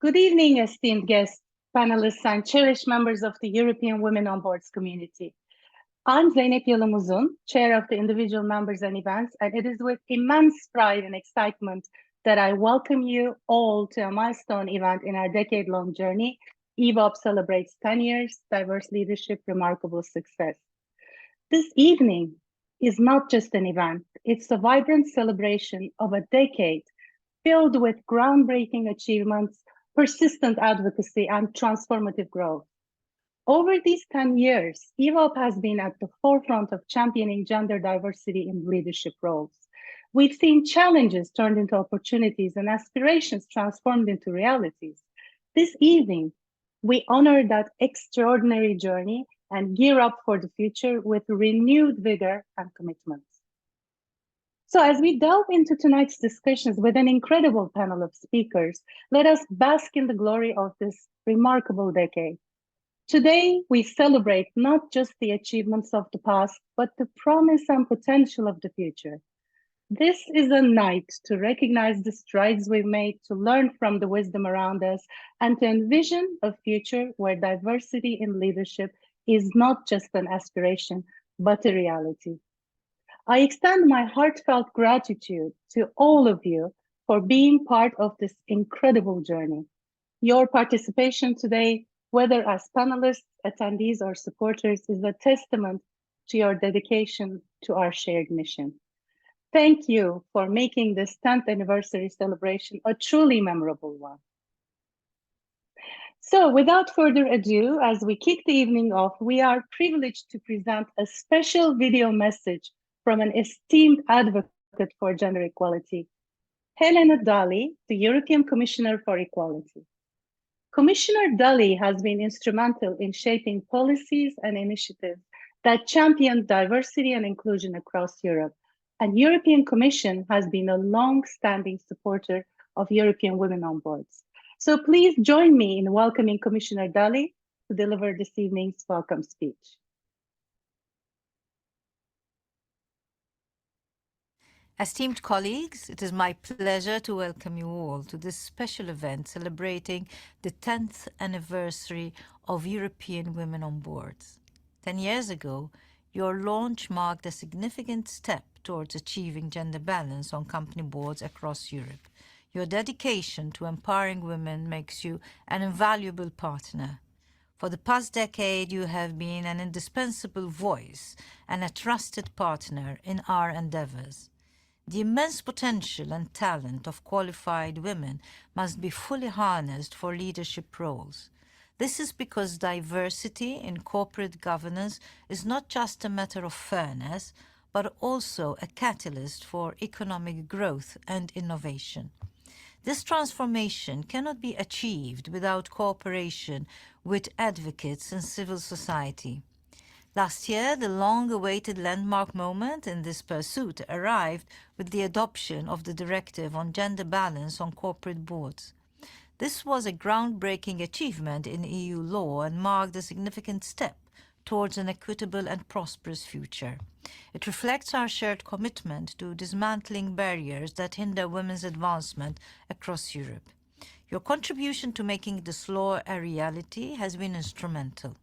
Good evening, esteemed guests, panelists, and cherished members of the European Women on Boards community. I'm Zeynep Yılmazun, Chair of the Individual Members and Events, and it is with immense pride and excitement that I welcome you all to a milestone event in our decade-long journey. EWOB celebrates 10 years, diverse leadership, remarkable success. This evening is not just an event, it's a vibrant celebration of a decade filled with groundbreaking achievements, persistent advocacy, and transformative growth. Over these 10 years, EWOB has been at the forefront of championing gender diversity in leadership roles. We've seen challenges turned into opportunities and aspirations transformed into realities. This evening, we honor that extraordinary journey and gear up for the future with renewed vigor and commitment. So as we delve into tonight's discussions with an incredible panel of speakers, let us bask in the glory of this remarkable decade. Today, we celebrate not just the achievements of the past, but the promise and potential of the future. This is a night to recognize the strides we've made, to learn from the wisdom around us, and to envision a future where diversity in leadership is not just an aspiration, but a reality. I extend my heartfelt gratitude to all of you for being part of this incredible journey. Your participation today, whether as panelists, attendees, or supporters, is a testament to your dedication to our shared mission. Thank you for making this 10th anniversary celebration a truly memorable one. So without further ado, as we kick the evening off, we are privileged to present a special video message from an esteemed advocate for gender equality, Helena Dalli, the European Commissioner for Equality. Commissioner Dalli has been instrumental in shaping policies and initiatives that champion diversity and inclusion across Europe, and European Commission has been a long-standing supporter of European Women on Boards. So please join me in welcoming Commissioner Dalli to deliver this evening's welcome speech. Esteemed colleagues, it is my pleasure to welcome you all to this special event celebrating the 10th anniversary of European Women on Boards. 10 years ago, your launch marked a significant step towards achieving gender balance on company boards across Europe. Your dedication to empowering women makes you an invaluable partner. For the past decade, you have been an indispensable voice and a trusted partner in our endeavors. The immense potential and talent of qualified women must be fully harnessed for leadership roles. This is because diversity in corporate governance is not just a matter of fairness, but also a catalyst for economic growth and innovation. This transformation cannot be achieved without cooperation with advocates in civil society. Last year, the long-awaited landmark moment in this pursuit arrived with the adoption of the Directive on Gender Balance on Corporate Boards. This was a groundbreaking achievement in EU law and marked a significant step towards an equitable and prosperous future. It reflects our shared commitment to dismantling barriers that hinder women's advancement across Europe. Your contribution to making this law a reality has been instrumental.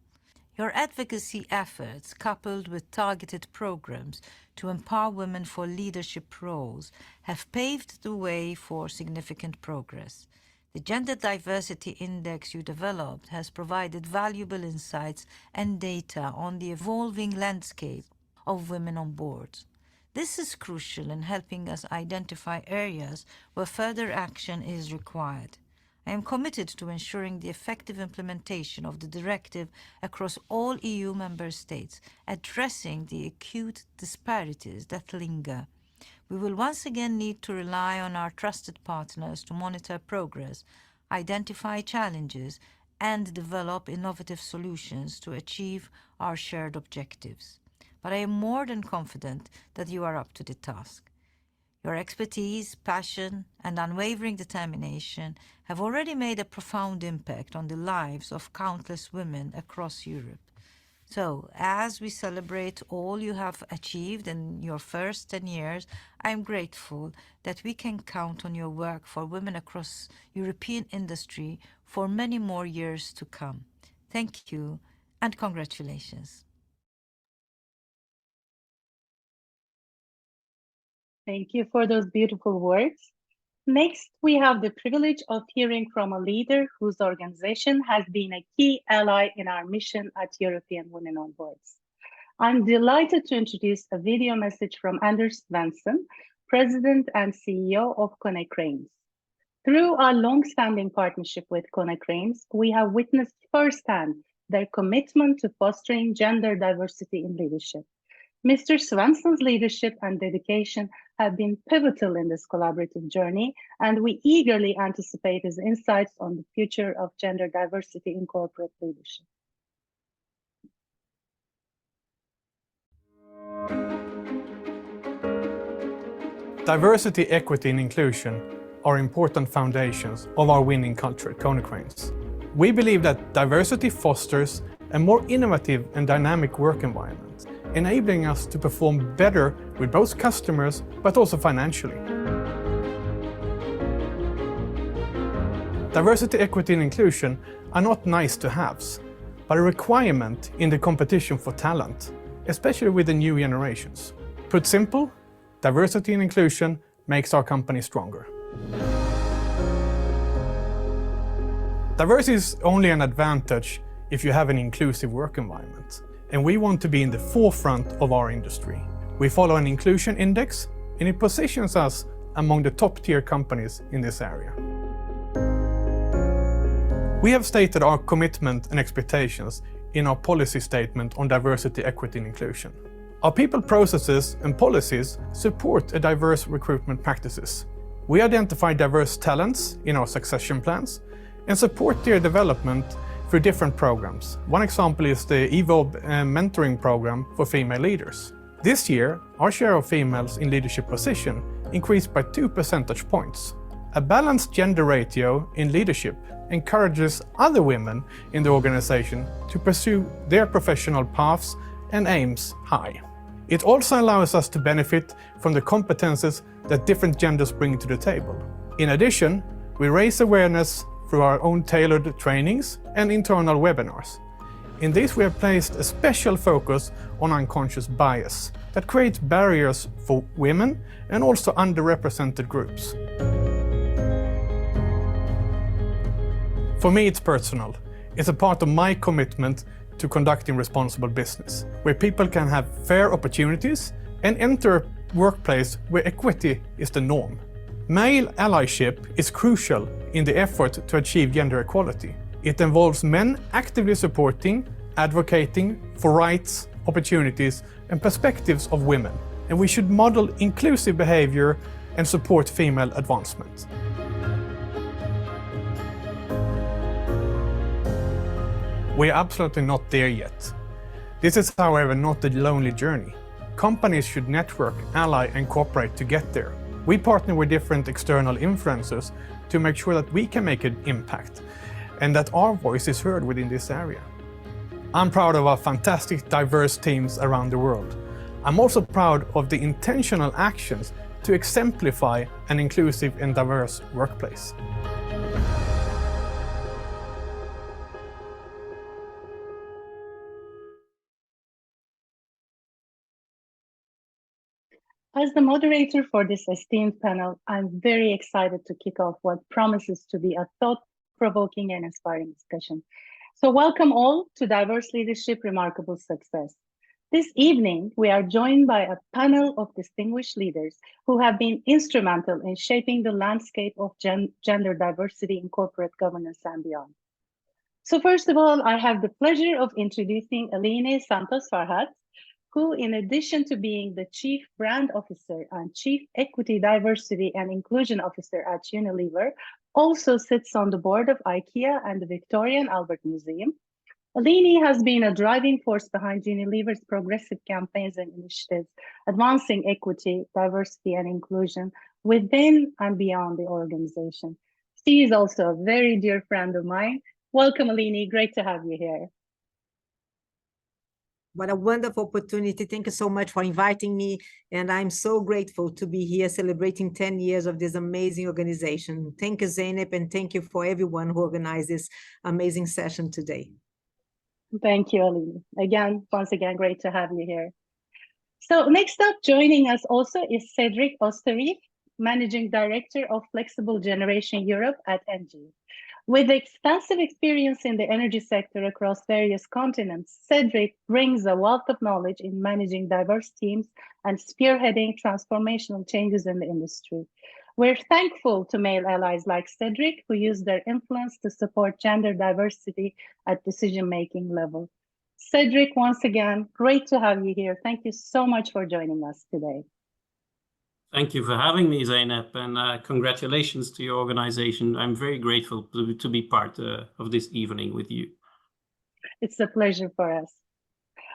Your advocacy efforts, coupled with targeted programs to empower women for leadership roles, have paved the way for significant progress. The Gender Diversity Index you developed has provided valuable insights and data on the evolving landscape of women on boards. This is crucial in helping us identify areas where further action is required. I am committed to ensuring the effective implementation of the directive across all EU member states, addressing the acute disparities that linger. We will once again need to rely on our trusted partners to monitor progress, identify challenges, and develop innovative solutions to achieve our shared objectives. But I am more than confident that you are up to the task. Your expertise, passion, and unwavering determination have already made a profound impact on the lives of countless women across Europe. So, as we celebrate all you have achieved in your first 10 years, I'm grateful that we can count on your work for women across European industry for many more years to come. Thank you and congratulations. Thank you for those beautiful words. Next, we have the privilege of hearing from a leader whose organization has been a key ally in our mission at European Women on Boards. I'm delighted to introduce a video message from Anders Svensson, President and CEO of Konecranes. Through our long-standing partnership with Konecranes, we have witnessed firsthand their commitment to fostering gender diversity in leadership. Mr. Svensson's leadership and dedication have been pivotal in this collaborative journey, and we eagerly anticipate his insights on the future of gender diversity in corporate leadership. Diversity, equity, and inclusion are important foundations of our winning culture at Konecranes. We believe that diversity fosters a more innovative and dynamic work environment, enabling us to perform better with both customers, but also financially. Diversity, equity, and inclusion are not nice-to-haves, but a requirement in the competition for talent, especially with the new generations. Put simple, diversity and inclusion makes our company stronger. Diversity is only an advantage if you have an inclusive work environment, and we want to be in the forefront of our industry. We follow an inclusion index, and it positions us among the top-tier companies in this area. We have stated our commitment and expectations in our policy statement on diversity, equity, and inclusion. Our people processes and policies support a diverse recruitment practices. We identify diverse talents in our succession plans and support their development through different programs. One example is the EWOB mentoring program for female leaders. This year, our share of females in leadership position increased by 2 percentage points. A balanced gender ratio in leadership encourages other women in the organization to pursue their professional paths and aims high. It also allows us to benefit from the competences that different genders bring to the table. In addition, we raise awareness through our own tailored trainings and internal webinars. In this, we have placed a special focus on unconscious bias that creates barriers for women and also underrepresented groups. For me, it's personal. It's a part of my commitment to conducting responsible business, where people can have fair opportunities and enter a workplace where equity is the norm. Male allyship is crucial in the effort to achieve gender equality. It involves men actively supporting, advocating for rights, opportunities, and perspectives of women, and we should model inclusive behavior and support female advancement. We are absolutely not there yet. This is, however, not a lonely journey. Companies should network, ally, and cooperate to get there. We partner with different external influencers to make sure that we can make an impact and that our voice is heard within this area. I'm proud of our fantastic, diverse teams around the world. I'm also proud of the intentional actions to exemplify an inclusive and diverse workplace. As the moderator for this esteemed panel, I'm very excited to kick off what promises to be a thought-provoking and inspiring discussion. So welcome all to Diverse Leadership, Remarkable Success. This evening, we are joined by a panel of distinguished leaders who have been instrumental in shaping the landscape of gender diversity in corporate governance and beyond. So first of all, I have the pleasure of introducing Aline Santos Farhat, who, in addition to being the Chief Brand Officer and Chief Equity, Diversity and Inclusion Officer at Unilever, also sits on the board of IKEA and the Victoria and Albert Museum. Aline has been a driving force behind Unilever's progressive campaigns and initiatives, advancing equity, diversity, and inclusion within and beyond the organization. She is also a very dear friend of mine. Welcome, Aline. Great to have you here. What a wonderful opportunity. Thank you so much for inviting me. And I'm so grateful to be here celebrating 10 years of this amazing organization. Thank you, Zeynep, and thank you for everyone who organized this amazing session today. Thank you, Aline. Again, once again, great to have you here. So next up, joining us also is Cedric Osterrieth, Managing Director of Flexible Generation Europe at ENGIE. With extensive experience in the energy sector across various continents, Cedric brings a wealth of knowledge in managing diverse teams and spearheading transformational changes in the industry. We're thankful to male allies like Cedric, who use their influence to support gender diversity at decision-making level. Cedric, once again, great to have you here. Thank you so much for joining us today. Thank you for having me, Zeynep, and congratulations to your organization. I'm very grateful to be part of this evening with you. It's a pleasure for us.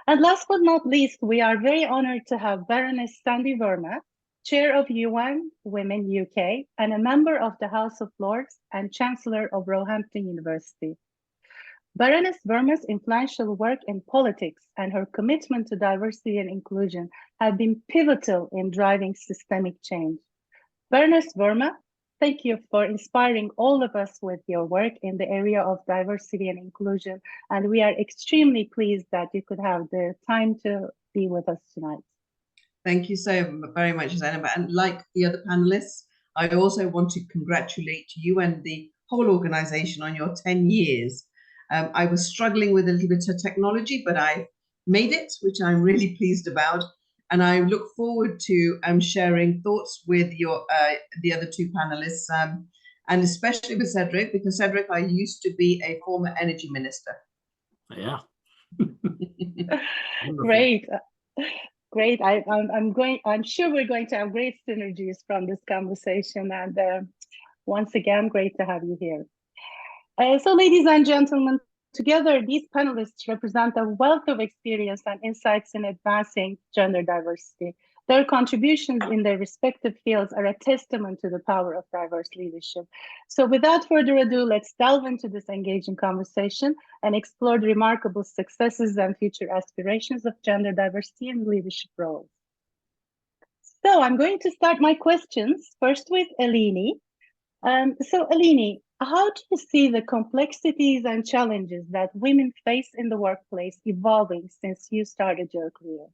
And last but not least, we are very honored to have Baroness Verma, Chair of UN Women UK, and a member of the House of Lords and Chancellor of Roehampton University. Baroness Verma's influential work in politics and her commitment to diversity and inclusion have been pivotal in driving systemic change. Baroness Verma, thank you for inspiring all of us with your work in the area of diversity and inclusion, and we are extremely pleased that you could have the time to be with us tonight. Thank you so very much, Zainab. And like the other panelists, I also want to congratulate you and the whole organization on your 10 years. I was struggling with a little bit of technology, but I made it, which I'm really pleased about. And I look forward to sharing thoughts with your the other two panelists, and especially with Cedric, because Cedric, I used to be a former energy minister. Yeah. Great. Great. I'm sure we're going to have great synergies from this conversation. And once again, great to have you here. So ladies and gentlemen, together, these panelists represent a wealth of experience and insights in advancing gender diversity. Their contributions in their respective fields are a testament to the power of diverse leadership. So without further ado, let's delve into this engaging conversation and explore the remarkable successes and future aspirations of gender diversity in leadership roles. So I'm going to start my questions first with Aline. So Aline, how do you see the complexities and challenges that women face in the workplace evolving since you started your career?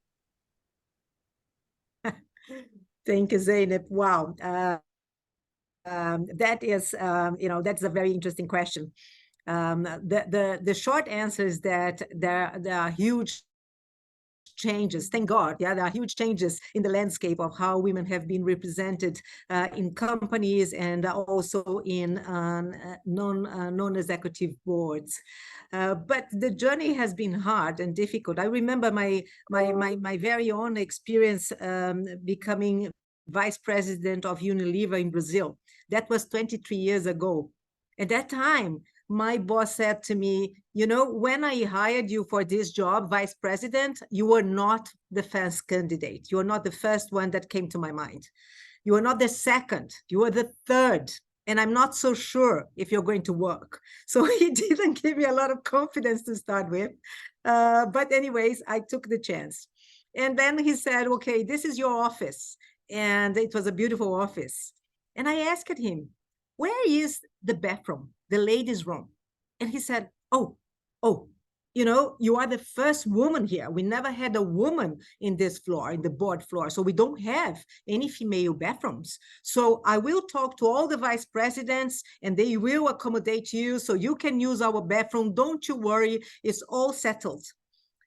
Thank you, Zeynep. Wow. That is, that's a very interesting question. The short answer is that there are huge changes, thank God. Yeah, there are huge changes in the landscape of how women have been represented in companies and also in non-executive boards. But the journey has been hard and difficult. I remember my very own experience becoming vice president of Unilever in Brazil. That was 23 years ago. At that time, my boss said to me, you know, when I hired you for this job, vice president, you were not the first candidate. You were not the first one that came to my mind. You were not the second. You were the third. And I'm not so sure if you're going to work. So he didn't give me a lot of confidence to start with. But anyways, I took the chance. And then he said, okay, this is your office. And it was a beautiful office. And I asked him, where is the bathroom, the ladies' room? And he said, oh, you know, you are the first woman here. We never had a woman in this floor, in the board floor. So we don't have any female bathrooms. So I will talk to all the vice presidents and they will accommodate you so you can use our bathroom. Don't you worry, it's all settled.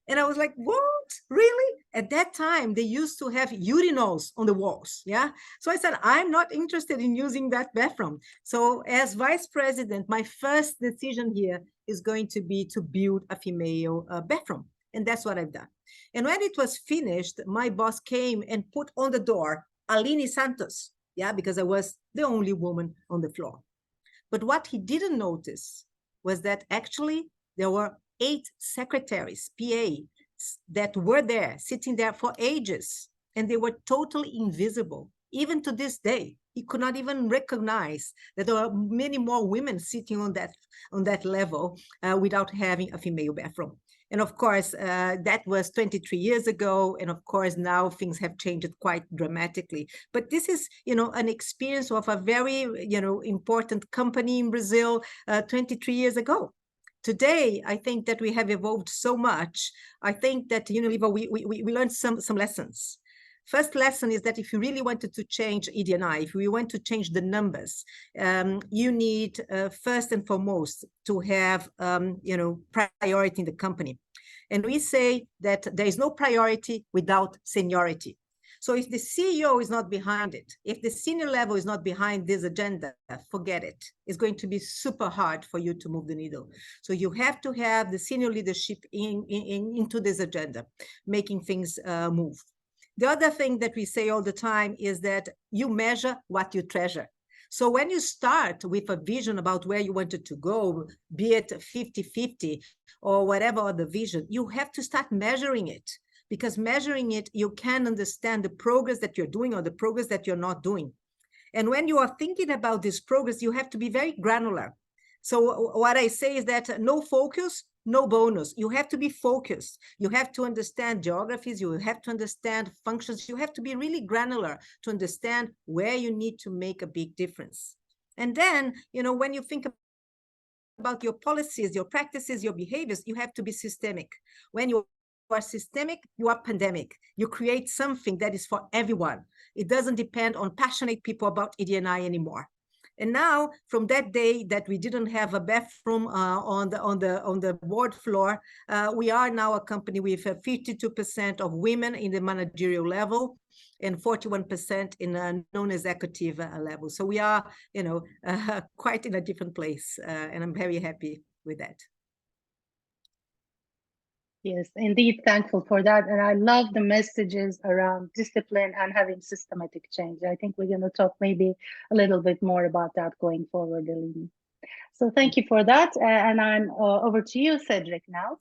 And I was like, what? Really? At that time, they used to have urinals on the walls. Yeah. So I said, I'm not interested in using that bathroom. So as vice president, my first decision here is going to be to build a female bathroom. And that's what I've done. And when it was finished, my boss came and put on the door, Aline Santos. Yeah, because I was the only woman on the floor. But what he didn't notice was that actually there were 8 secretaries, PA, that were there, sitting there for ages, and they were totally invisible. Even to this day, he could not even recognize that there are many more women sitting on that level without having a female bathroom. And of course, that was 23 years ago. And of course, now things have changed quite dramatically. But this is, an experience of a very, important company in Brazil 23 years ago. Today, I think that we have evolved so much. I think that Unilever, we learned some lessons. First lesson is that if you really wanted to change ED&I, if we want to change the numbers, you need first and foremost to have priority in the company. And we say that there is no priority without seniority. So if the CEO is not behind it, if the senior level is not behind this agenda, forget it. It's going to be super hard for you to move the needle. So you have to have the senior leadership into this agenda, making things move. The other thing that we say all the time is that you measure what you treasure. So when you start with a vision about where you wanted to go, be it 50-50 or whatever other vision, you have to start measuring it. Because measuring it, you can understand the progress that you're doing or the progress that you're not doing. And when you are thinking about this progress, you have to be very granular. So what I say is that no focus, no bonus. You have to be focused. You have to understand geographies. You have to understand functions. You have to be really granular to understand where you need to make a big difference. And then, when you think about your policies, your practices, your behaviors, you have to be systemic. When you are systemic, you are pandemic. You create something that is for everyone. It doesn't depend on passionate people about ED&I anymore. And now, from that day that we didn't have a bathroom on the board floor, we are now a company with 52% of women in the managerial level and 41% in a non-executive level. So we are, quite in a different place, and I'm very happy with that. Yes, indeed, thankful for that. And I love the messages around discipline and having systematic change. I think we're going to talk maybe a little bit more about that going forward, Aline. So thank you for that. And I'm over to you, Cedric, now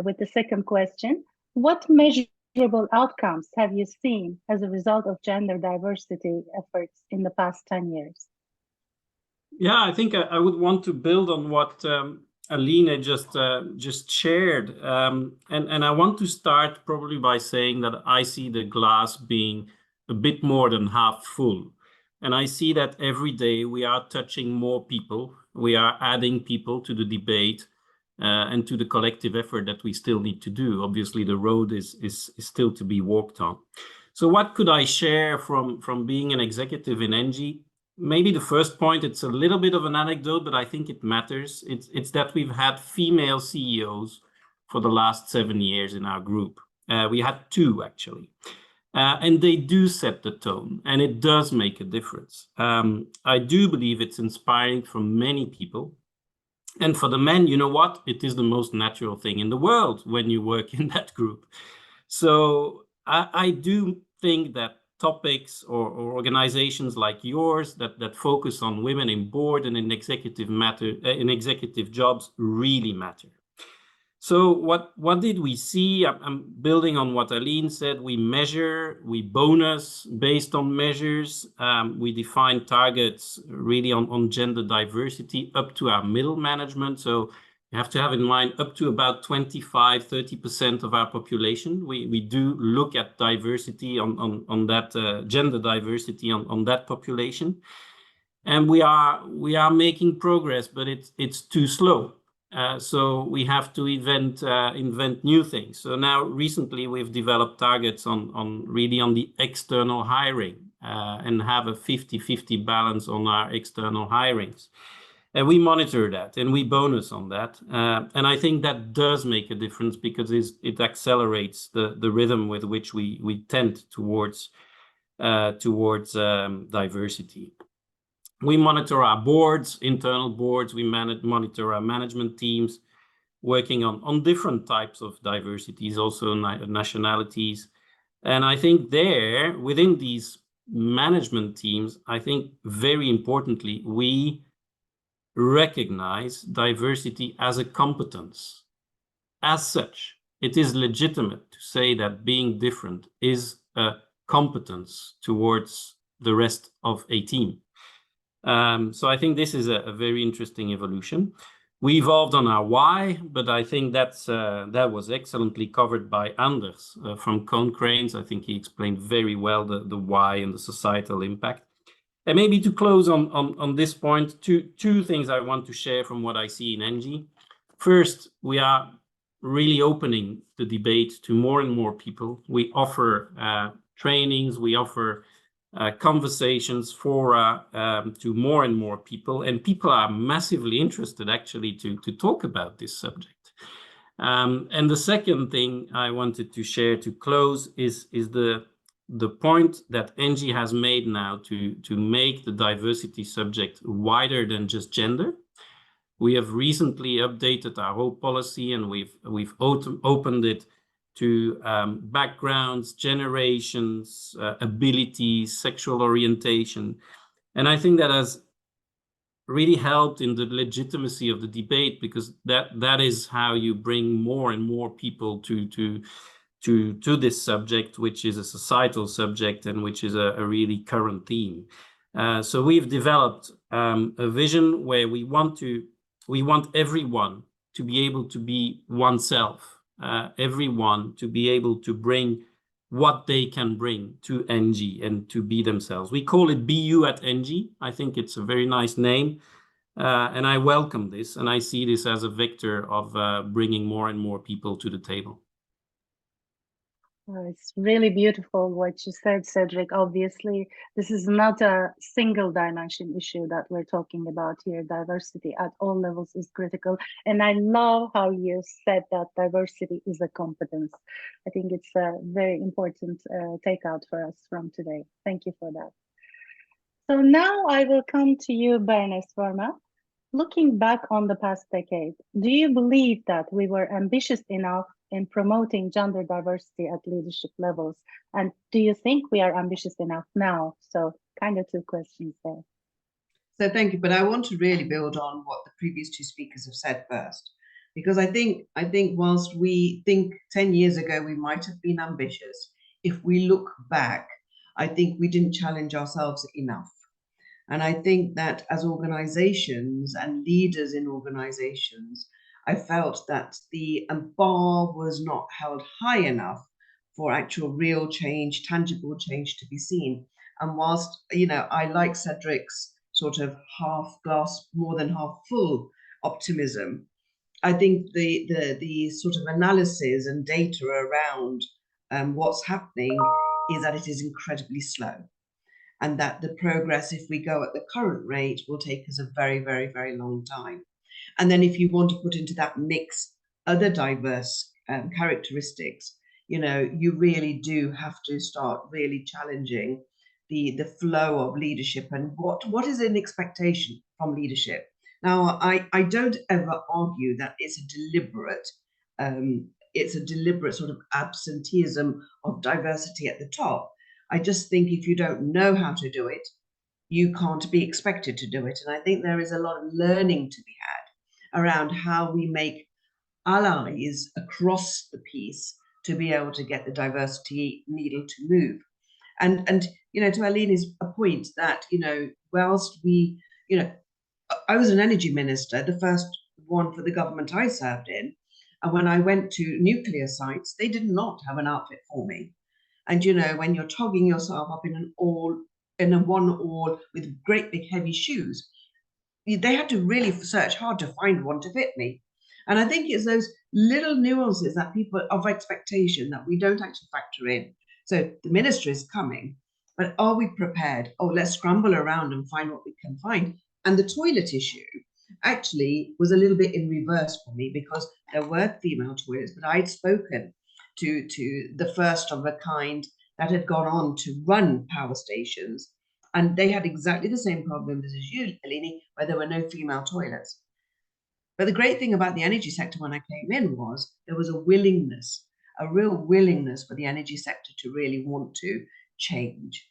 with the second question. What measurable outcomes have you seen as a result of gender diversity efforts in the past 10 years? Yeah, I think I would want to build on what Aline just shared. And I want to start probably by saying that I see the glass being a bit more than half full. And I see that every day we are touching more people. We are adding people to the debate and to the collective effort that we still need to do. Obviously, the road is still to be walked on. So what could I share from being an executive in ENGIE? Maybe the first point, it's a little bit of an anecdote, but I think it matters. It's that we've had female CEOs for the last 7 years in our group. We had 2, actually. And they do set the tone, and it does make a difference. I do believe it's inspiring for many people. And for the men, you know what? It is the most natural thing in the world when you work in that group. So I do think that topics or organizations like yours that focus on women in board and in executive jobs really matter. So what did we see? I'm building on what Aline said. We measure, we bonus based on measures. We define targets really on gender diversity up to our middle management. So you have to have in mind up to about 25-30% of our population. We do look at diversity on that gender diversity on that population, and we are making progress, but it's too slow. So we have to invent new things. So now recently we've developed targets on the external hiring and have a 50-50 balance on our external hirings. And we monitor that and we bonus on that. And I think that does make a difference because it accelerates the rhythm with which we tend towards diversity. We monitor our boards, internal boards. We monitor our management teams working on different types of diversities, also nationalities. And I think there, within these management teams, I think very importantly, we recognize diversity as a competence. As such, it is legitimate to say that being different is a competence towards the rest of a team. So I think this is a very interesting evolution. We evolved on our why, but I think that was excellently covered by Anders from Cone Cranes. I think he explained very well the why and the societal impact. And maybe to close on this point, two things I want to share from what I see in ENGIE. First, we are really opening the debate to more and more people. We offer trainings, we offer conversations, fora to more and more people, and people are massively interested actually to talk about this subject. And the second thing I wanted to share to close is the point that ENGIE has made now to make the diversity subject wider than just gender. We have recently updated our whole policy, and we've opened it to backgrounds, generations, abilities, sexual orientation. And I think that has really helped in the legitimacy of the debate, because that is how you bring more and more people to this subject, which is a societal subject and which is a really current theme. So we've developed a vision where we want everyone to be able to be oneself. Everyone to be able to bring what they can bring to ENGIE and to be themselves. We call it Be You at ENGIE. I think it's a very nice name, and I welcome this, and I see this as a vector of bringing more and more people to the table. It's really beautiful what you said, Cedric. Obviously, this is not a single dimension issue that we're talking about here. Diversity at all levels is critical. And I love how you said that diversity is a competence. I think it's a very important takeout for us from today. Thank you for that. So now I will come to you, Baroness Verma. Looking back on the past decade, do you believe that we were ambitious enough in promoting gender diversity at leadership levels? And do you think we are ambitious enough now? So kind of two questions there. So thank you, but I want to really build on what the previous two speakers have said first, because I think whilst we think 10 years ago we might have been ambitious, if we look back, I think we didn't challenge ourselves enough. And I think that as organizations and leaders in organizations, I felt that the bar was not held high enough for actual real change, tangible change to be seen. And whilst, you know, I like Cedric's sort of half glass, more than half full optimism, I think the sort of analysis and data around what's happening is that it is incredibly slow. And that the progress, if we go at the current rate, will take us a very, very, very long time. And then if you want to put into that mix other diverse characteristics, you know, you really do have to start really challenging the flow of leadership and what is an expectation from leadership. Now, I don't ever argue that it's a deliberate sort of absenteeism of diversity at the top. I just think if you don't know how to do it, you can't be expected to do it. And I think there is a lot of learning to be had around how we make allies across the piece to be able to get the diversity needle to move. And you know, to Aline's point that, you know, whilst we, you know, I was an energy minister, the first one for the government I served in. And when I went to nuclear sites, they did not have an outfit for me. And, you know, when you're togging yourself up in a one all with great big heavy shoes, they had to really search hard to find one to fit me. And I think it's those little nuances that people of expectation that we don't actually factor in. So the minister is coming, but are we prepared? Oh, let's scramble around and find what we can find. And the toilet issue actually was a little bit in reverse for me, because there were female toilets, but I'd spoken to the first of a kind that had gone on to run power stations, and they had exactly the same problems as you, Aline, where there were no female toilets. But the great thing about the energy sector when I came in was there was a willingness, a real willingness for the energy sector to really want to change.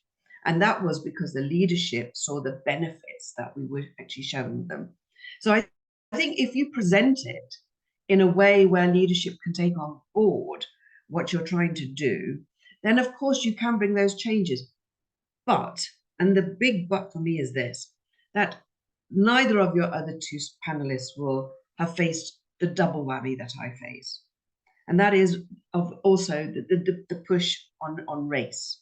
And that was because the leadership saw the benefits that we were actually showing them. So I think if you present it in a way where leadership can take on board what you're trying to do, then of course you can bring those changes. But, and the big but for me is this, that neither of your other two panelists will have faced the double whammy that I face. And that is of also the push on race,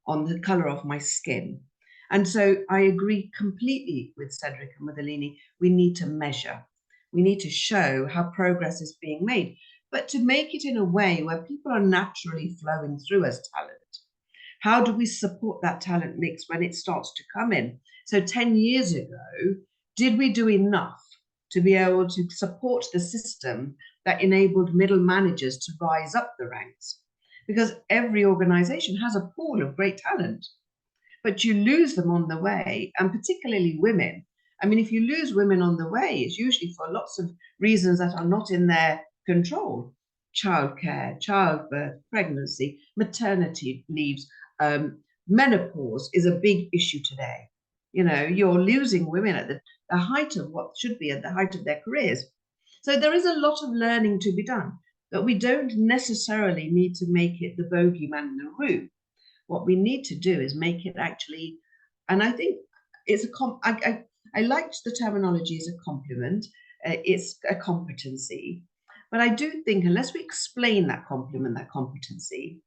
on the color of my skin. And so I agree completely with Cedric and with Aline. We need to measure. We need to show how progress is being made, but to make it in a way where people are naturally flowing through as talent. How do we support that talent mix when it starts to come in? So 10 years ago, did we do enough to be able to support the system that enabled middle managers to rise up the ranks? Because every organization has a pool of great talent, but you lose them on the way, and particularly women. I mean, if you lose women on the way, it's usually for lots of reasons that are not in their control. Childcare, childbirth, pregnancy, maternity leaves, menopause is a big issue today. You know, you're losing women at the height of what should be at the height of their careers. So there is a lot of learning to be done, but we don't necessarily need to make it the bogeyman in the room. What we need to do is make it actually, and I think it's I liked the terminology as a compliment. It's a competency, but I do think unless we explain that compliment, that competency,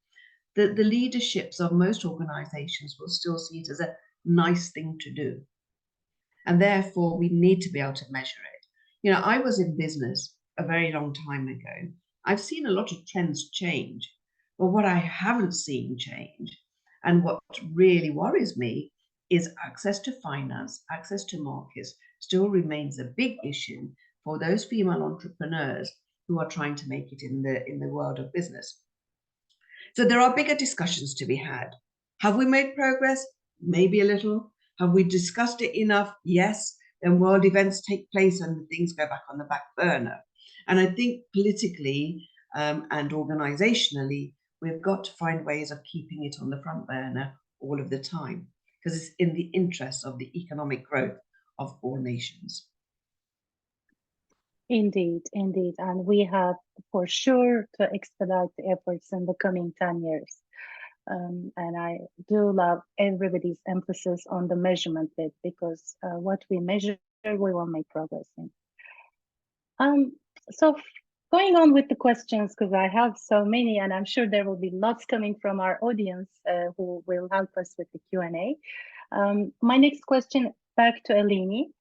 the leaderships of most organizations will still see it as a nice thing to do. And therefore we need to be able to measure it. You know, I was in business a very long time ago. I've seen a lot of trends change, but what I haven't seen change, and what really worries me, is access to finance, access to markets still remains a big issue for those female entrepreneurs who are trying to make it in the world of business. So there are bigger discussions to be had. Have we made progress? Maybe a little. Have we discussed it enough? Yes. Then world events take place and things go back on the back burner. And I think politically and organizationally, we've got to find ways of keeping it on the front burner all of the time, because it's in the interest of the economic growth of all nations. Indeed, indeed. And we have for sure to expedite the efforts in the coming 10 years. And I do love everybody's emphasis on the measurement bit, because what we measure, we will make progress in. So going on with the questions, because I have so many, and I'm sure there will be lots coming from our audience who will help us with the Q&A. My next question back to Aline.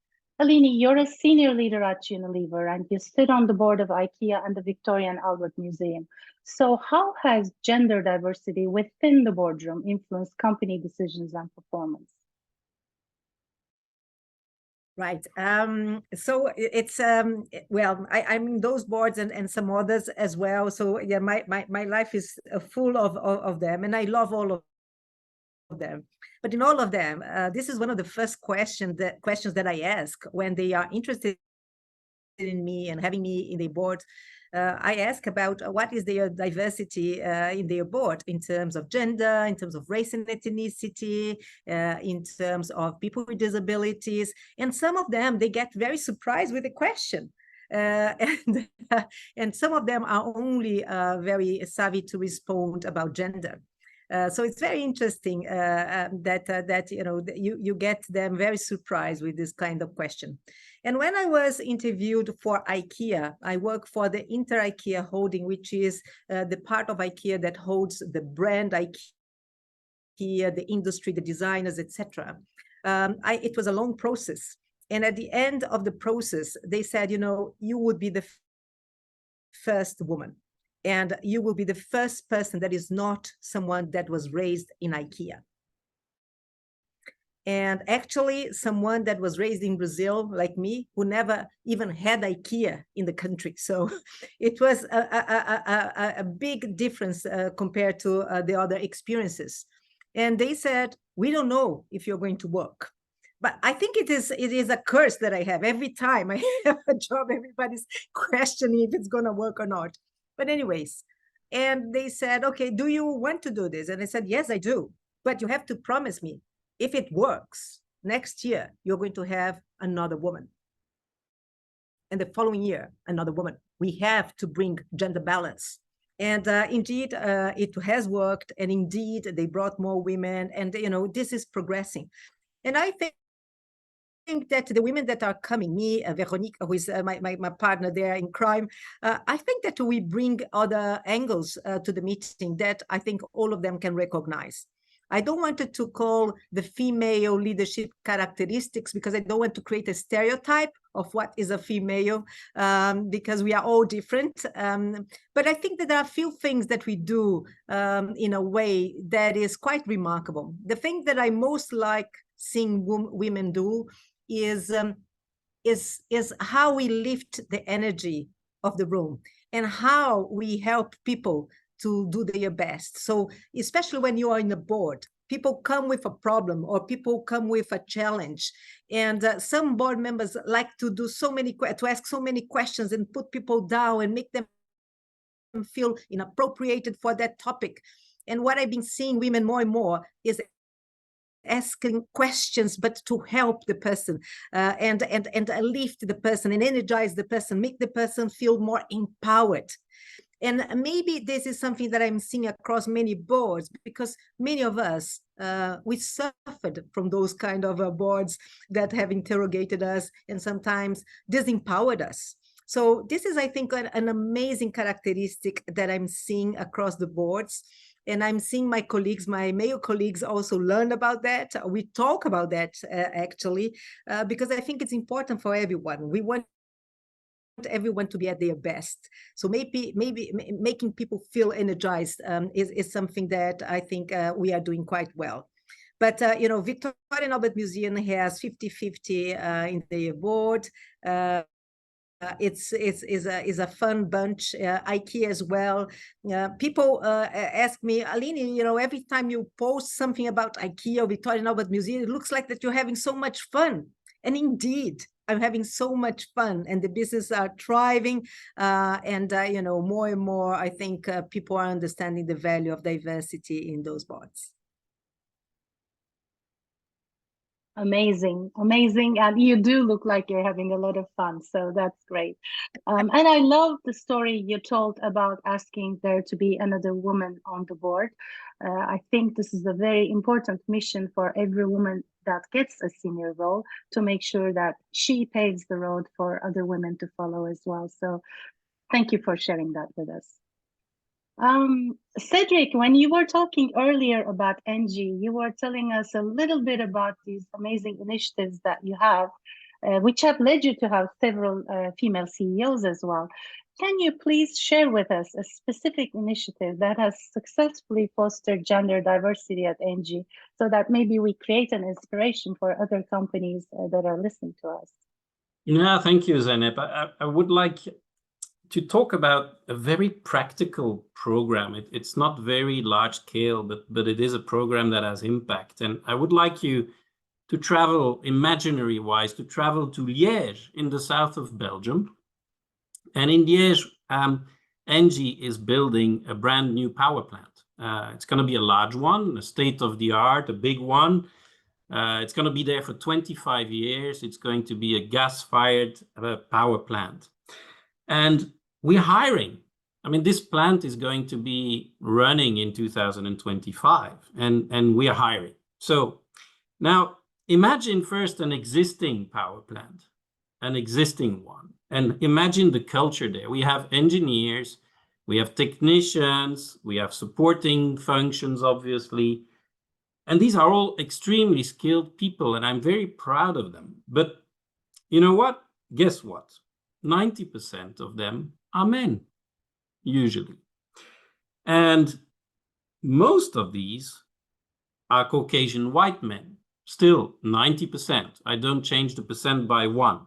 Aline, you're a senior leader at Unilever, and you sit on the board of IKEA and the Victoria and Albert Museum. So how has gender diversity within the boardroom influenced company decisions and performance? Right. So it's well, I'm in those boards and some others as well. So yeah, my life is full of them, and I love all of them. But in all of them, this is one of the first questions that I ask when they are interested in me and having me in the board. I ask about what is their diversity in their board in terms of gender, in terms of race and ethnicity, in terms of people with disabilities. And some of them, they get very surprised with the question. And some of them are only very savvy to respond about gender. So it's very interesting that you know, you get them very surprised with this kind of question. And when I was interviewed for IKEA, I work for the Inter-IKEA holding, which is the part of IKEA that holds the brand IKEA, the industry, the designers, etc. It was a long process. And at the end of the process, they said, you know, you would be the first woman. And you will be the first person that is not someone that was raised in IKEA. And actually, someone that was raised in Brazil, like me, who never even had IKEA in the country. So it was a big difference compared to the other experiences. And they said, we don't know if you're going to work. But I think it is a curse that I have. Every time I have a job, everybody's questioning if it's going to work or not. But anyways, and they said, okay, do you want to do this? And I said, yes, I do. But you have to promise me, if it works, next year, you're going to have another woman. And the following year, another woman. We have to bring gender balance. And indeed, it has worked. And indeed, they brought more women. And, you know, this is progressing. And I think think that the women that are coming, me, Veronique, who is my partner there in crime, I think that we bring other angles to the meeting that I think all of them can recognize. I don't want to call the female leadership characteristics because I don't want to create a stereotype of what is a female because we are all different. But I think that there are a few things that we do in a way that is quite remarkable. The thing that I most like seeing women do is how we lift the energy of the room and how we help people to do their best. So especially when you are in a board, people come with a problem or people come with a challenge, and some board members like to do to ask so many questions and put people down and make them feel inappropriated for that topic. And what I've been seeing women more and more is asking questions, but to help the person and lift the person and energize the person, make the person feel more empowered. And maybe this is something that I'm seeing across many boards, because many of us, we suffered from those kind of boards that have interrogated us and sometimes disempowered us. So this is, I think, an amazing characteristic that I'm seeing across the boards. And I'm seeing my colleagues, my male colleagues, also learn about that. We talk about that, actually, because I think it's important for everyone. We want everyone to be at their best. So maybe making people feel energized is something that I think we are doing quite well. But, Victoria and Albert Museum has 50-50 in their board. It's a fun bunch. IKEA as well. People ask me, Aline, every time you post something about IKEA or Victoria and Albert Museum, it looks like that you're having so much fun. And indeed, I'm having so much fun, and the business are thriving. And more and more, I think people are understanding the value of diversity in those boards. Amazing, amazing. And you do look like you're having a lot of fun, so that's great. And I love the story you told about asking there to be another woman on the board. I think this is a very important mission for every woman that gets a senior role, to make sure that she paves the road for other women to follow as well. So thank you for sharing that with us. Cedric, when you were talking earlier about ENGIE, you were telling us a little bit about these amazing initiatives that you have, which have led you to have several female CEOs as well. Can you please share with us a specific initiative that has successfully fostered gender diversity at ENGIE, so that maybe we create an inspiration for other companies that are listening to us? Yeah, thank you, Zeynep. I would like to talk about a very practical program. It's not very large scale, but it is a program that has impact. And I would like you to travel, imaginary-wise, to travel to Liège in the south of Belgium. And in Liège, ENGIE is building a brand new power plant. It's going to be a large one, a state-of-the-art, a big one. It's going to be there for 25 years. It's going to be a gas-fired power plant. And we're hiring. I mean, this plant is going to be running in 2025, and we are hiring. So now imagine first an existing power plant, an existing one, and imagine the culture there. We have engineers, we have technicians, we have supporting functions, obviously. And these are all extremely skilled people, and I'm very proud of them. But you know what? Guess what? 90% of them are men, usually. And most of these are Caucasian white men, still 90%. I don't change the percent by one.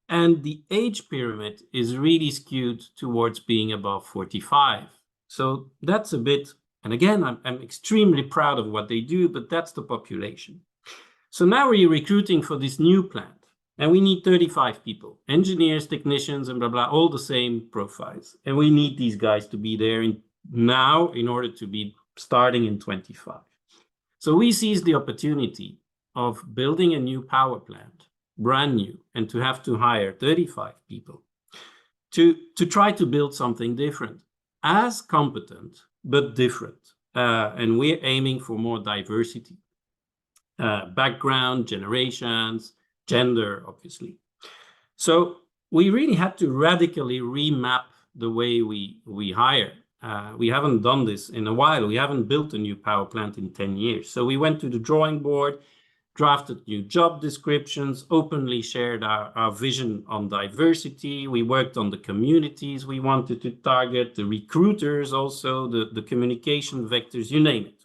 And the age pyramid is really skewed towards being above 45. So that's a bit, and again, I'm extremely proud of what they do, but that's the population. So now we're recruiting for this new plant. And we need 35 people, engineers, technicians, and blah, blah, all the same profiles. And we need these guys to be there now in order to be starting in 25. So we seized the opportunity of building a new power plant, brand new, and to have to hire 35 people to try to build something different, as competent, but different. And we're aiming for more diversity, background, generations, gender, obviously. So we really had to radically remap the way we hire. We haven't done this in a while. We haven't built a new power plant in 10 years. So we went to the drawing board, drafted new job descriptions, openly shared our vision on diversity. We worked on the communities we wanted to target, the recruiters also, the communication vectors, you name it.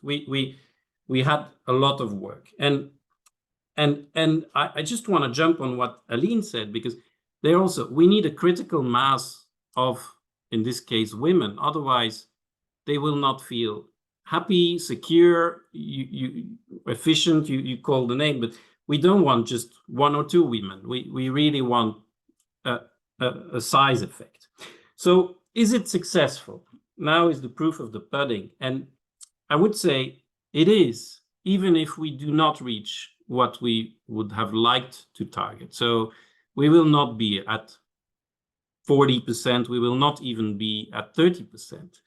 We had a lot of work. And I just want to jump on what Aline said, because we need a critical mass of, in this case, women. Otherwise, they will not feel happy, secure, efficient, you call the name, but we don't want just 1 or 2 women. We really want a size effect. So is it successful? Now is the proof of the pudding. And I would say it is, even if we do not reach what we would have liked to target. So we will not be at 40%, we will not even be at 30%.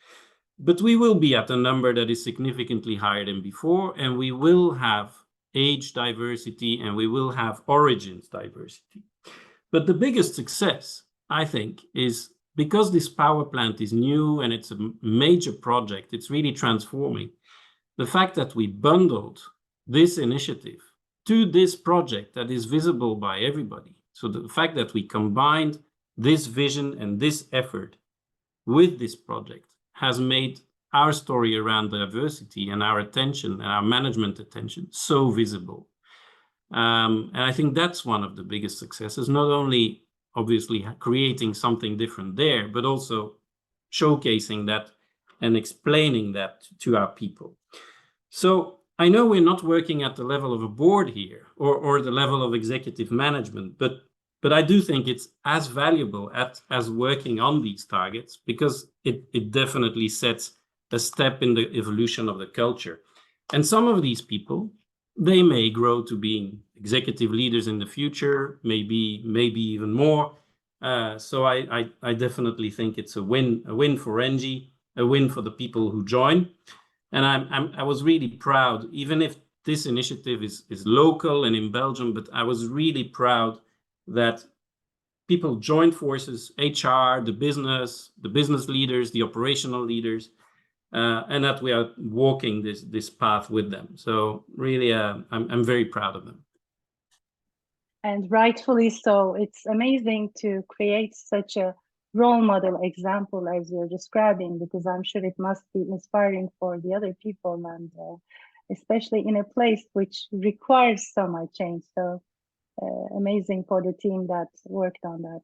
But we will be at a number that is significantly higher than before, and we will have age diversity and we will have origins diversity. But the biggest success, I think, is because this power plant is new and it's a major project, it's really transforming. The fact that we bundled this initiative to this project that is visible by everybody. So the fact that we combined this vision and this effort with this project has made our story around diversity and our attention and our management attention so visible. And I think that's one of the biggest successes, not only obviously creating something different there, but also showcasing that and explaining that to our people. So I know we're not working at the level of a board here or the level of executive management, but I do think it's as valuable as working on these targets, because it definitely sets a step in the evolution of the culture. And some of these people, they may grow to being executive leaders in the future, maybe even more. So I definitely think it's a win for ENGIE, a win for the people who join. And I was really proud, even if this initiative is local and in Belgium, but I was really proud that people joined forces, HR, the business leaders, the operational leaders, and that we are walking this path with them. So really, I'm very proud of them. And rightfully so. It's amazing to create such a role model example as you're describing, because I'm sure it must be inspiring for the other people, and especially in a place which requires so much change. So amazing for the team that worked on that.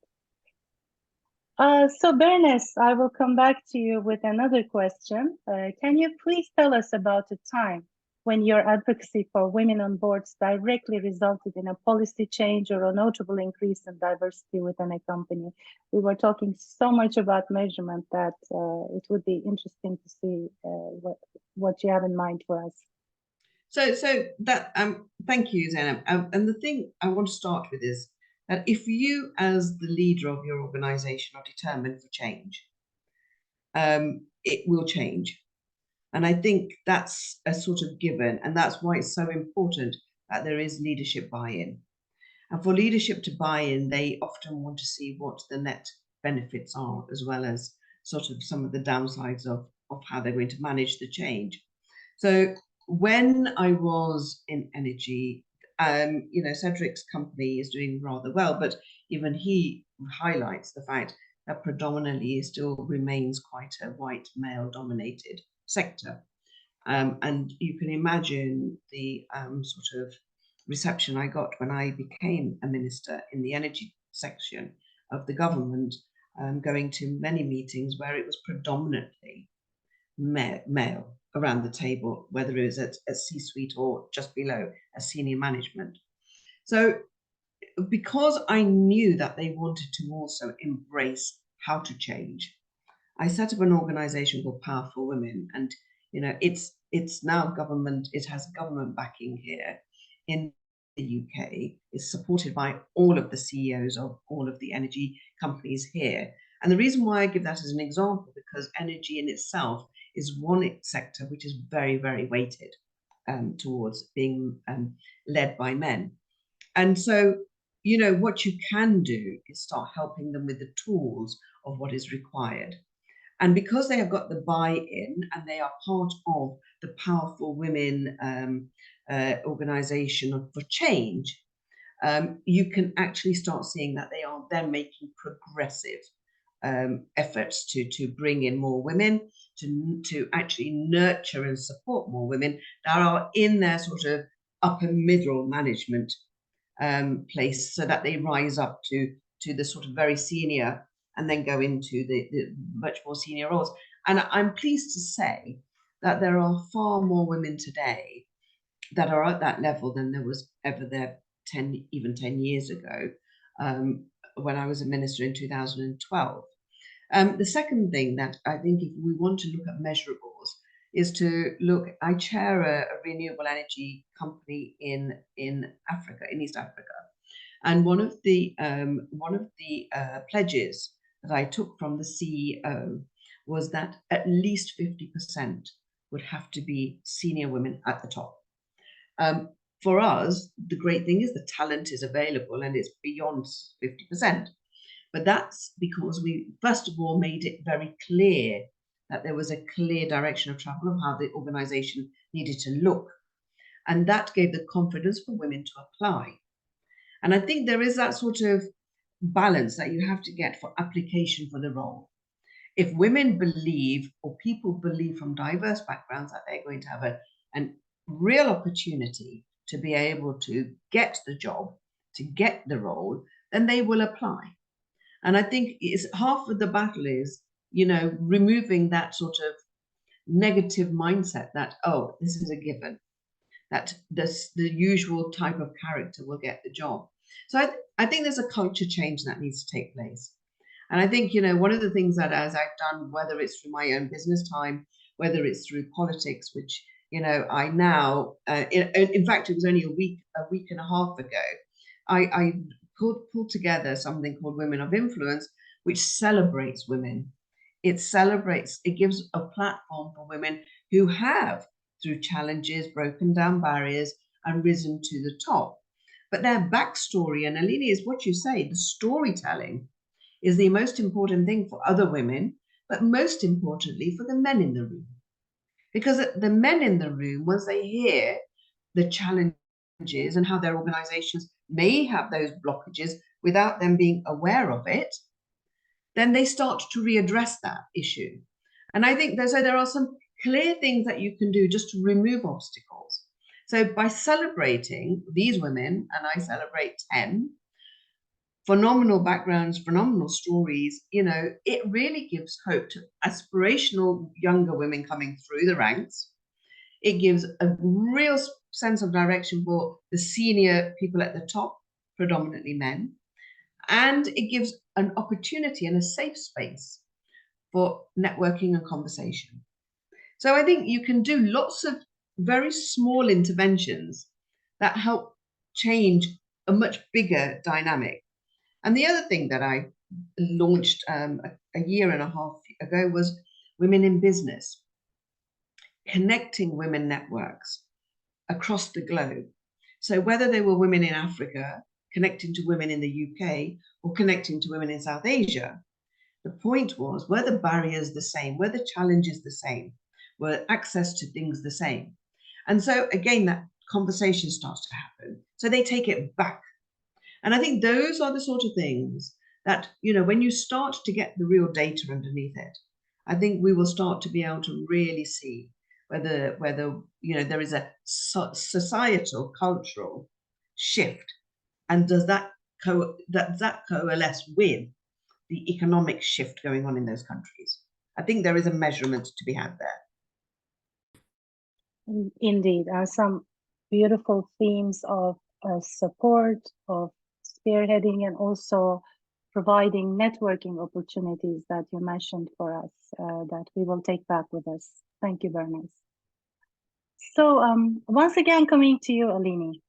So Baroness, I will come back to you with another question. Can you please tell us about a time when your advocacy for women on boards directly resulted in a policy change or a notable increase in diversity within a company? We were talking so much about measurement that it would be interesting to see what you have in mind for us. So that thank you, Zainab. And the thing I want to start with is that if you, as the leader of your organization, are determined for change, it will change. And I think that's a sort of given, and that's why it's so important that there is leadership buy-in. And for leadership to buy in, they often want to see what the net benefits are, as well as sort of some of the downsides of how they're going to manage the change. So when I was in energy, Cedric's company is doing rather well, but even he highlights the fact that predominantly it still remains quite a white male-dominated sector. And you can imagine the sort of reception I got when I became a minister in the energy section of the government, going to many meetings where it was predominantly male around the table, whether it was at C-suite or just below as senior management. So because I knew that they wanted to also embrace how to change, I set up an organization called Powerful Women, and it's now government, it has government backing here in the UK. It's supported by all of the CEOs of all of the energy companies here. And the reason why I give that as an example, because energy in itself is one sector which is very, very weighted towards being led by men. And so you know, what you can do is start helping them with the tools of what is required. And because they have got the buy-in and they are part of the powerful women organization for change, you can actually start seeing that they are then making progressive efforts to bring in more women, to actually nurture and support more women that are in their sort of upper middle management place, so that they rise up to the sort of very senior and then go into the much more senior roles. And I'm pleased to say that there are far more women today that are at that level than there was ever there 10 years ago, when I was a minister in 2012. The second thing that I think, if we want to look at measurables, is to look. I chair a renewable energy company in Africa, in East Africa, and one of the pledges that I took from the CEO was that at least 50% would have to be senior women at the top. For us, the great thing is the talent is available and it's beyond 50%. But that's because we, first of all, made it very clear that there was a clear direction of travel of how the organization needed to look. And that gave the confidence for women to apply. And I think there is that sort of balance that you have to get for application for the role. If women believe, or people believe from diverse backgrounds, that they're going to have a real opportunity to be able to get the job, to get the role, then they will apply. And I think it's half of the battle is, you know, removing that sort of negative mindset that, oh, this is a given, that the usual type of character will get the job. So I think there's a culture change that needs to take place. And I think, you know, one of the things that, as I've done, whether it's through my own business time, whether it's through politics, which, you know, I now, in fact, it was only a week and a half ago, I pulled together something called Women of Influence, which celebrates women. It gives a platform for women who have, through challenges, broken down barriers and risen to the top. But their backstory, and Aline, is what you say, the storytelling is the most important thing for other women, but most importantly for the men in the room. Because the men in the room, once they hear the challenges and how their organizations may have those blockages without them being aware of it, then they start to readdress that issue. And I think there are some clear things that you can do just to remove obstacles. So by celebrating these women, and I celebrate 10, phenomenal backgrounds, phenomenal stories, you know, it really gives hope to aspirational younger women coming through the ranks. It gives a real sense of direction for the senior people at the top, predominantly men. And it gives an opportunity and a safe space for networking and conversation. So I think you can do lots of very small interventions that help change a much bigger dynamic. And the other thing that I launched a year and a half ago was Women in Business, connecting women networks across the globe. So whether they were women in Africa, connecting to women in the UK, or connecting to women in South Asia, the point was, were the barriers the same? Were the challenges the same? Were access to things the same? And so again, that conversation starts to happen. So they take it back. And I think those are the sort of things that, you know, when you start to get the real data underneath it, I think we will start to be able to really see whether you know, there is a societal, cultural shift, and does that coalesce with the economic shift going on in those countries. I think there is a measurement to be had there. Indeed, some beautiful themes of support, of spearheading, and also providing networking opportunities that you mentioned for us that we will take back with us. Thank you, Baroness. So once again, coming to you, Aline,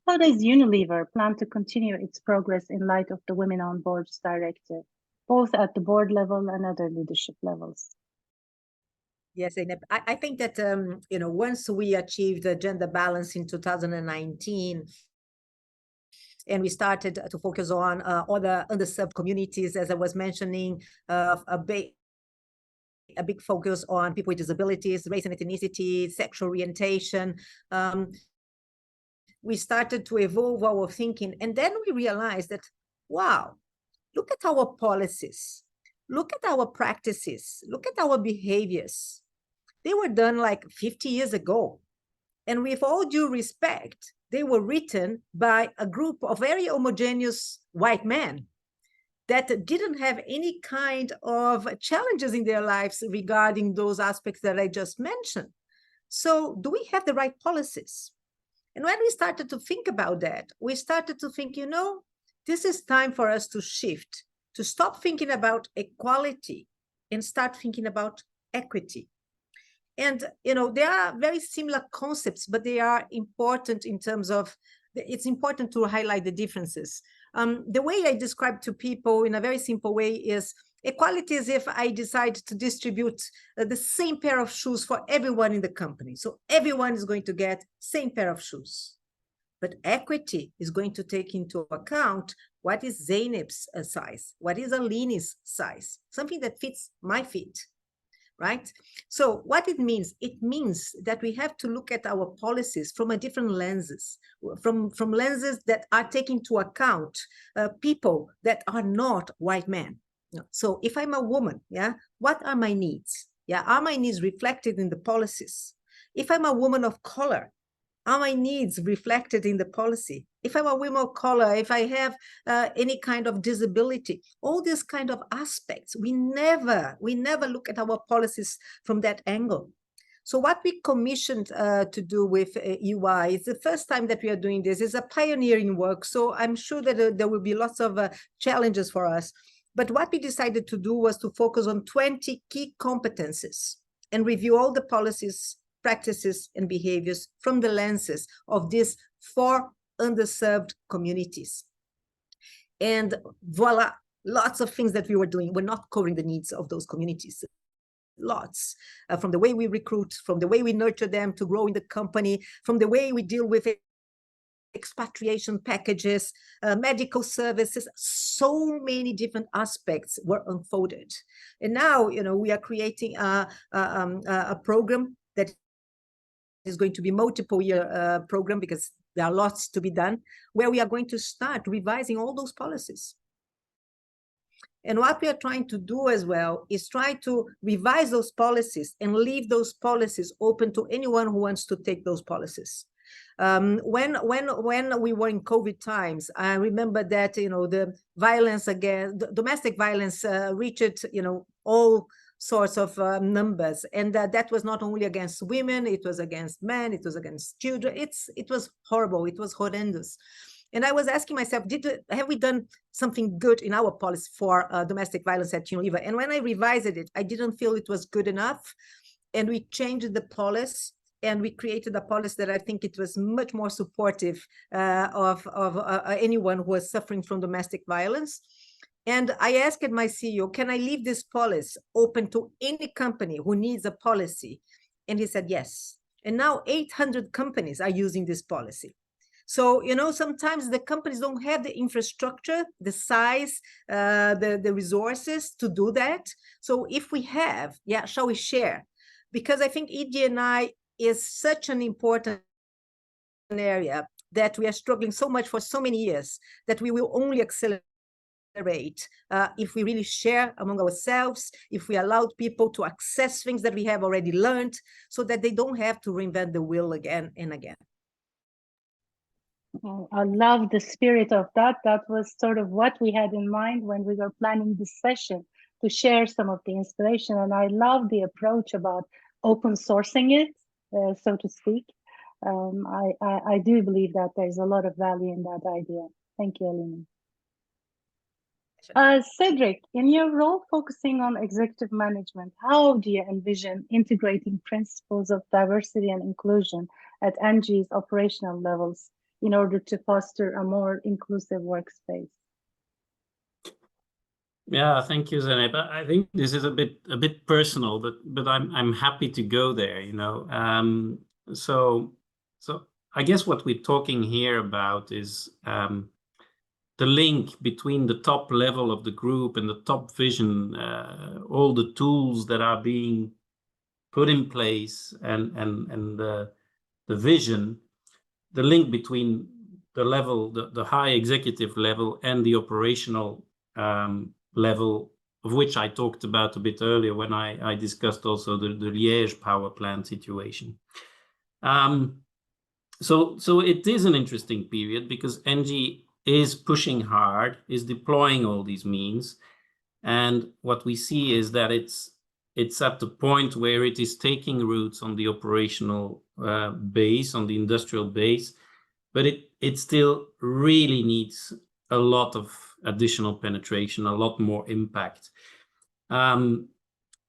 how does Unilever plan to continue its progress in light of the Women on Boards Directive, both at the board level and other leadership levels? Yes, I think that, you know, once we achieved the gender balance in 2019, and we started to focus on other underserved communities, as I was mentioning, a big focus on people with disabilities, race and ethnicity, sexual orientation. We started to evolve our thinking, and then we realized that, wow, look at our policies, look at our practices, look at our behaviors. They were done like 50 years ago. And with all due respect, they were written by a group of very homogeneous white men that didn't have any kind of challenges in their lives regarding those aspects that I just mentioned. So do we have the right policies? And when we started to think about that, we started to think, you know, this is time for us to shift, to stop thinking about equality and start thinking about equity. And, you know, there are very similar concepts, but they are important in terms of, it's important to highlight the differences. The way I describe to people in a very simple way is equality is if I decide to distribute the same pair of shoes for everyone in the company. So everyone is going to get same pair of shoes. But equity is going to take into account what is Zeynep's size, what is Aline's size, something that fits my feet. Right? So what it means that we have to look at our policies from a different lenses, from lenses that are taking into account people that are not white men. So if I'm a woman, yeah, what are my needs? Yeah, are my needs reflected in the policies? If I'm a woman of color, are my needs reflected in the policy? If I'm a woman of color, if I have any kind of disability, all these kind of aspects, we never look at our policies from that angle. So what we commissioned to do with EY, it's the first time that we are doing this. It's a pioneering work, so I'm sure that there will be lots of challenges for us. But what we decided to do was to focus on 20 key competencies and review all the policies, practices, and behaviors from the lenses of these 4 underserved communities. And voila, lots of things that we were doing were not covering the needs of those communities. Lots, from the way we recruit, from the way we nurture them to grow in the company, from the way we deal with expatriation packages, medical services, so many different aspects were unfolded. And now, you know, we are creating a program that is going to be multiple year program, because there are lots to be done, where we are going to start revising all those policies. And what we are trying to do as well is try to revise those policies and leave those policies open to anyone who wants to take those policies. When we were in COVID times, I remember that, you know, the violence against domestic violence reached, you know, all sorts of numbers, and that was not only against women, it was against men, it was against children. It was horrible, it was horrendous. And I was asking myself, have we done something good in our policy for domestic violence at Unilever? And when I revised it, I didn't feel it was good enough, and we changed the policy. And we created a policy that I think it was much more supportive of anyone who was suffering from domestic violence. And I asked my CEO, can I leave this policy open to any company who needs a policy? And he said, yes. And now 800 companies are using this policy. So, you know, sometimes the companies don't have the infrastructure, the size, the resources to do that. So if we have, yeah, shall we share? Because I think ED&I is such an important area that we are struggling so much for so many years that we will only accelerate if we really share among ourselves, if we allow people to access things that we have already learned, so that they don't have to reinvent the wheel again and again. Well, I love the spirit of that. That was sort of what we had in mind when we were planning this session, to share some of the inspiration. And I love the approach about open sourcing it, so to speak. I do believe that there's a lot of value in that idea. Thank you, Aline. Cedric, in your role focusing on executive management, how do you envision integrating principles of diversity and inclusion at ENGIE's operational levels in order to foster a more inclusive workspace? Yeah, thank you, Zeynep. I think this is a bit personal, but I'm happy to go there. You know, so I guess what we're talking here about is the link between the top level of the group and the top vision, all the tools that are being put in place, and the vision, the link between the level, the high executive level, and the operational level, of which I talked about a bit earlier when I discussed also the Liège power plant situation. So it is an interesting period because ENGIE is pushing hard, is deploying all these means. And what we see is that it's at the point where it is taking roots on the operational base, on the industrial base, but it still really needs a lot of additional penetration, a lot more impact.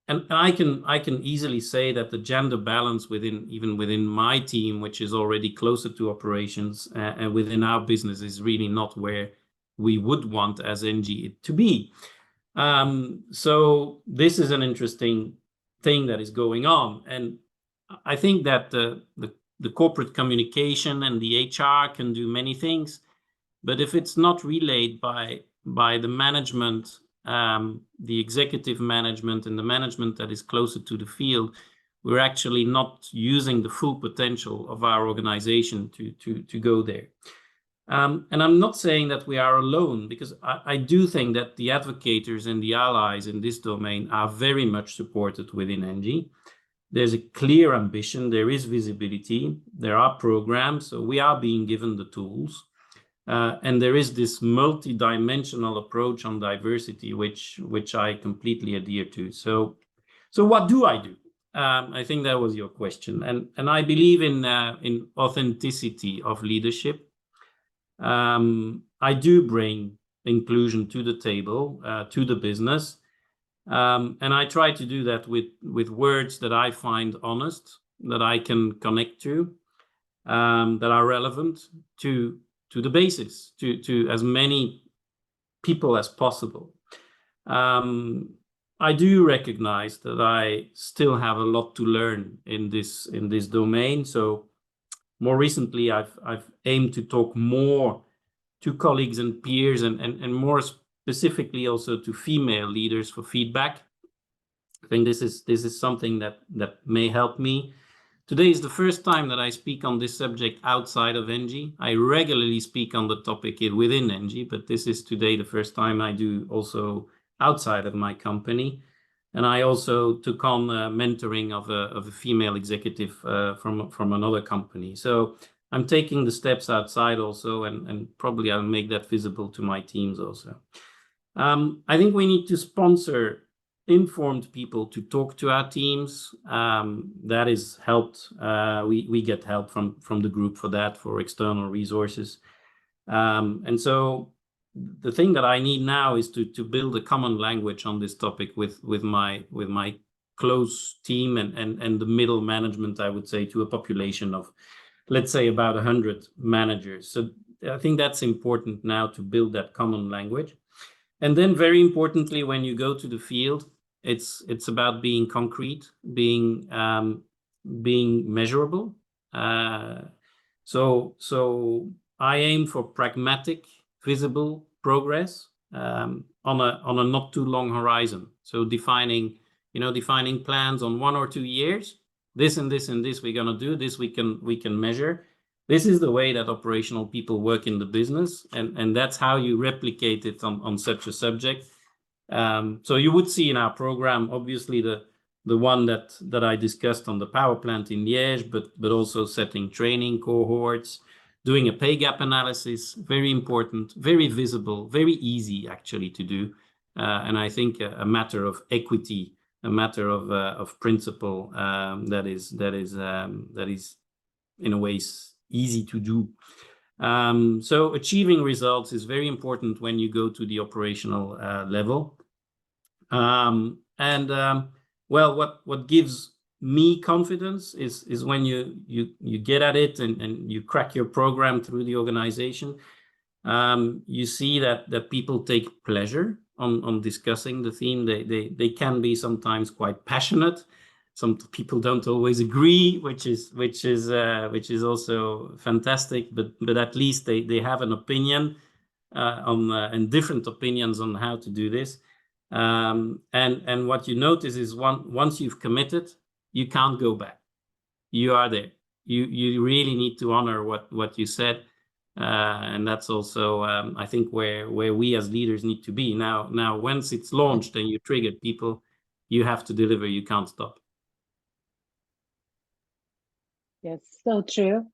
And I can easily say that the gender balance even within my team, which is already closer to operations, and within our business, is really not where we would want as ENGIE it to be. So this is an interesting thing that is going on, and I think that the corporate communication and the HR can do many things, but if it's not relayed by the management, the executive management and the management that is closer to the field, we're actually not using the full potential of our organization to go there. And I'm not saying that we are alone, because I do think that the advocators and the allies in this domain are very much supported within ENGIE. There's a clear ambition, there is visibility, there are programs, so we are being given the tools. And there is this multi-dimensional approach on diversity, which I completely adhere to. So what do I do? I think that was your question, and I believe in authenticity of leadership. I do bring inclusion to the table, to the business, and I try to do that with words that I find honest, that I can connect to, that are relevant to the basis, to as many people as possible. I do recognize that I still have a lot to learn in this domain. So more recently, I've aimed to talk more to colleagues and peers, and more specifically also to female leaders for feedback. I think this is something that may help me. Today is the first time that I speak on this subject outside of ENGIE. I regularly speak on the topic within ENGIE, but this is today the first time I do also outside of my company. And I also took on mentoring of a female executive from another company. So I'm taking the steps outside also, and probably I'll make that visible to my teams also. I think we need to sponsor informed people to talk to our teams. That is helped. We get help from the group for that, for external resources. And so the thing that I need now is to build a common language on this topic with my close team and the middle management, I would say, to a population of, let's say, about 100 managers. So I think that's important now, to build that common language. And then very importantly, when you go to the field, it's about being concrete, being measurable. So I aim for pragmatic, visible progress on a not too long horizon. So defining plans on 1 or 2 years. This and this and this we're gonna do. This we can measure. This is the way that operational people work in the business, and that's how you replicate it on such a subject. So you would see in our program, obviously, the one that I discussed on the power plant in Liège, but also setting training cohorts, doing a pay gap analysis, very important, very visible, very easy actually to do, and I think a matter of equity, a matter of principle, that is in a way easy to do. So achieving results is very important when you go to the operational level. Well, what gives me confidence is when you get at it and you crack your program through the organization. You see that people take pleasure on discussing the theme. They can be sometimes quite passionate. Some people don't always agree, which is also fantastic. But at least they have an opinion. and different opinions on how to do this. And what you notice is once you've committed, you can't go back. You are there. You really need to honor what you said. And that's also, I think, where we as leaders need to be. Now, once it's launched and you triggered people, you have to deliver. You can't stop. Yes, so true.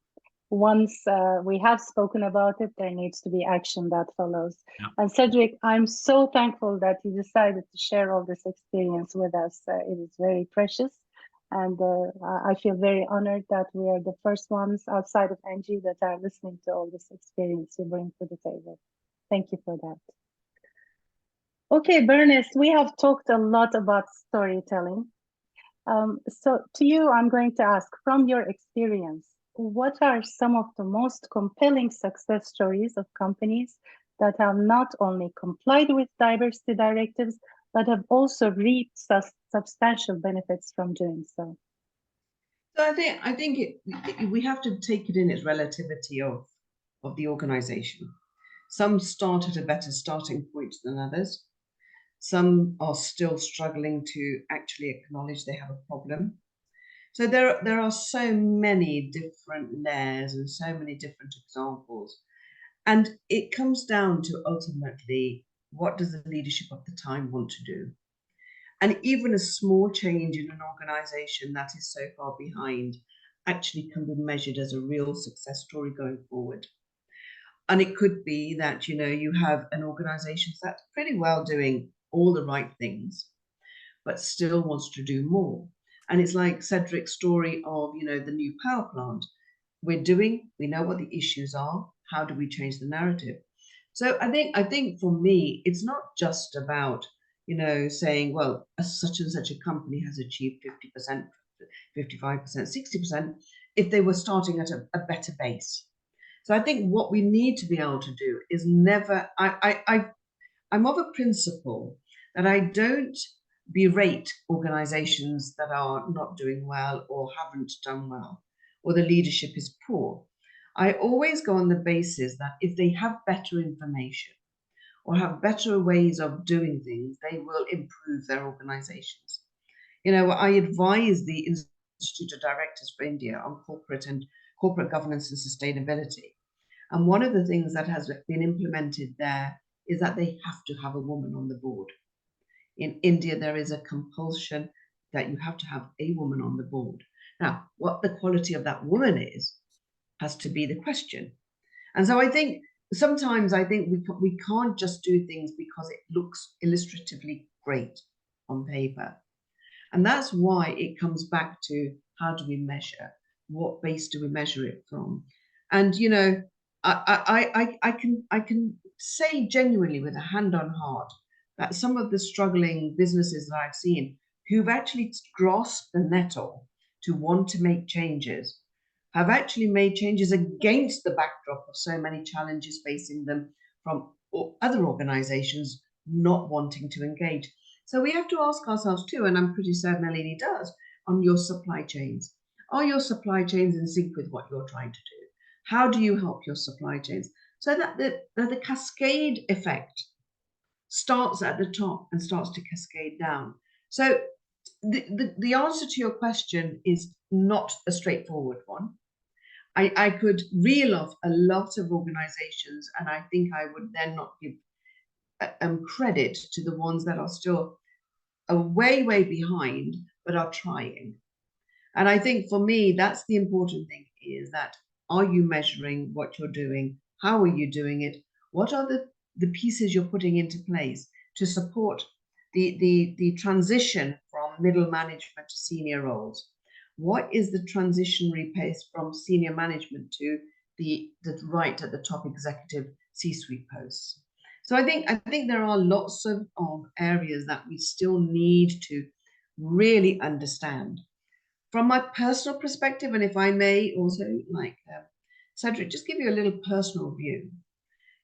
Once we have spoken about it, there needs to be action that follows. Yeah. And Cedric, I'm so thankful that you decided to share all this experience with us. It is very precious. And I feel very honored that we are the first ones outside of ENGIE that are listening to all this experience you bring to the table. Thank you for that. Okay, Baroness, we have talked a lot about storytelling. So to you, I'm going to ask, from your experience, what are some of the most compelling success stories of companies that have not only complied with diversity directives, but have also reaped substantial benefits from doing so? So I think we have to take it in its relativity of the organization. Some start at a better starting point than others. Some are still struggling to actually acknowledge they have a problem. So there are so many different layers and so many different examples. And it comes down to ultimately, what does the leadership of the time want to do? And even a small change in an organization that is so far behind actually can be measured as a real success story going forward. And it could be that, you have an organization that's pretty well doing all the right things, but still wants to do more. And it's like Cedric's story of, the new power plant. We know what the issues are. How do we change the narrative? So I think for me, it's not just about, saying, well, such and such a company has achieved 50%, 55%, 60%, if they were starting at a better base. So I think what we need to be able to do is never, I'm of a principle that I don't berate organizations that are not doing well or haven't done well, or the leadership is poor. I always go on the basis that if they have better information or have better ways of doing things, they will improve their organizations. I advise the Institute of Directors for India on corporate governance and sustainability. And one of the things that has been implemented there is that they have to have a woman on the board. In India, there is a compulsion that you have to have a woman on the board. Now, what the quality of that woman is has to be the question. And so I think sometimes we can't just do things because it looks illustratively great on paper. And that's why it comes back to, how do we measure? What base do we measure it from? And, I can say genuinely with a hand on heart that some of the struggling businesses that I've seen who've actually grasped the nettle to want to make changes have actually made changes against the backdrop of so many challenges facing them from other organizations not wanting to engage. So we have to ask ourselves too, and I'm pretty certain Aline does, on your supply chains. Are your supply chains in sync with what you're trying to do? How do you help your supply chains? So that the cascade effect starts at the top and starts to cascade down. So the answer to your question is not a straightforward one. I could reel off a lot of organizations, and I think I would then not give credit to the ones that are still way behind, but are trying. And I think for me, that's the important thing, is that, are you measuring what you're doing? How are you doing it? What are the pieces you're putting into place to support the transition from middle management to senior roles? What is the transitionary pace from senior management to the right at the top executive C-suite posts? So I think there are lots of areas that we still need to really understand. From my personal perspective, and if I may also, like Cedric, just give you a little personal view.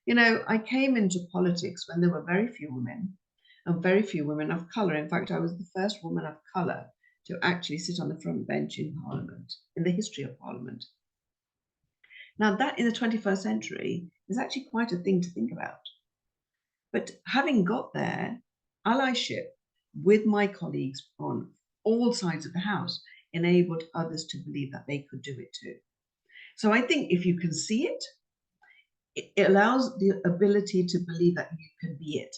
I came into politics when there were very few women, and very few women of colour. In fact, I was the first woman of colour to actually sit on the front bench in Parliament, in the history of Parliament. Now, that in the 21st century is actually quite a thing to think about. But having got there, allyship with my colleagues on all sides of the house enabled others to believe that they could do it too. So I think if you can see it, it allows the ability to believe that you can be it.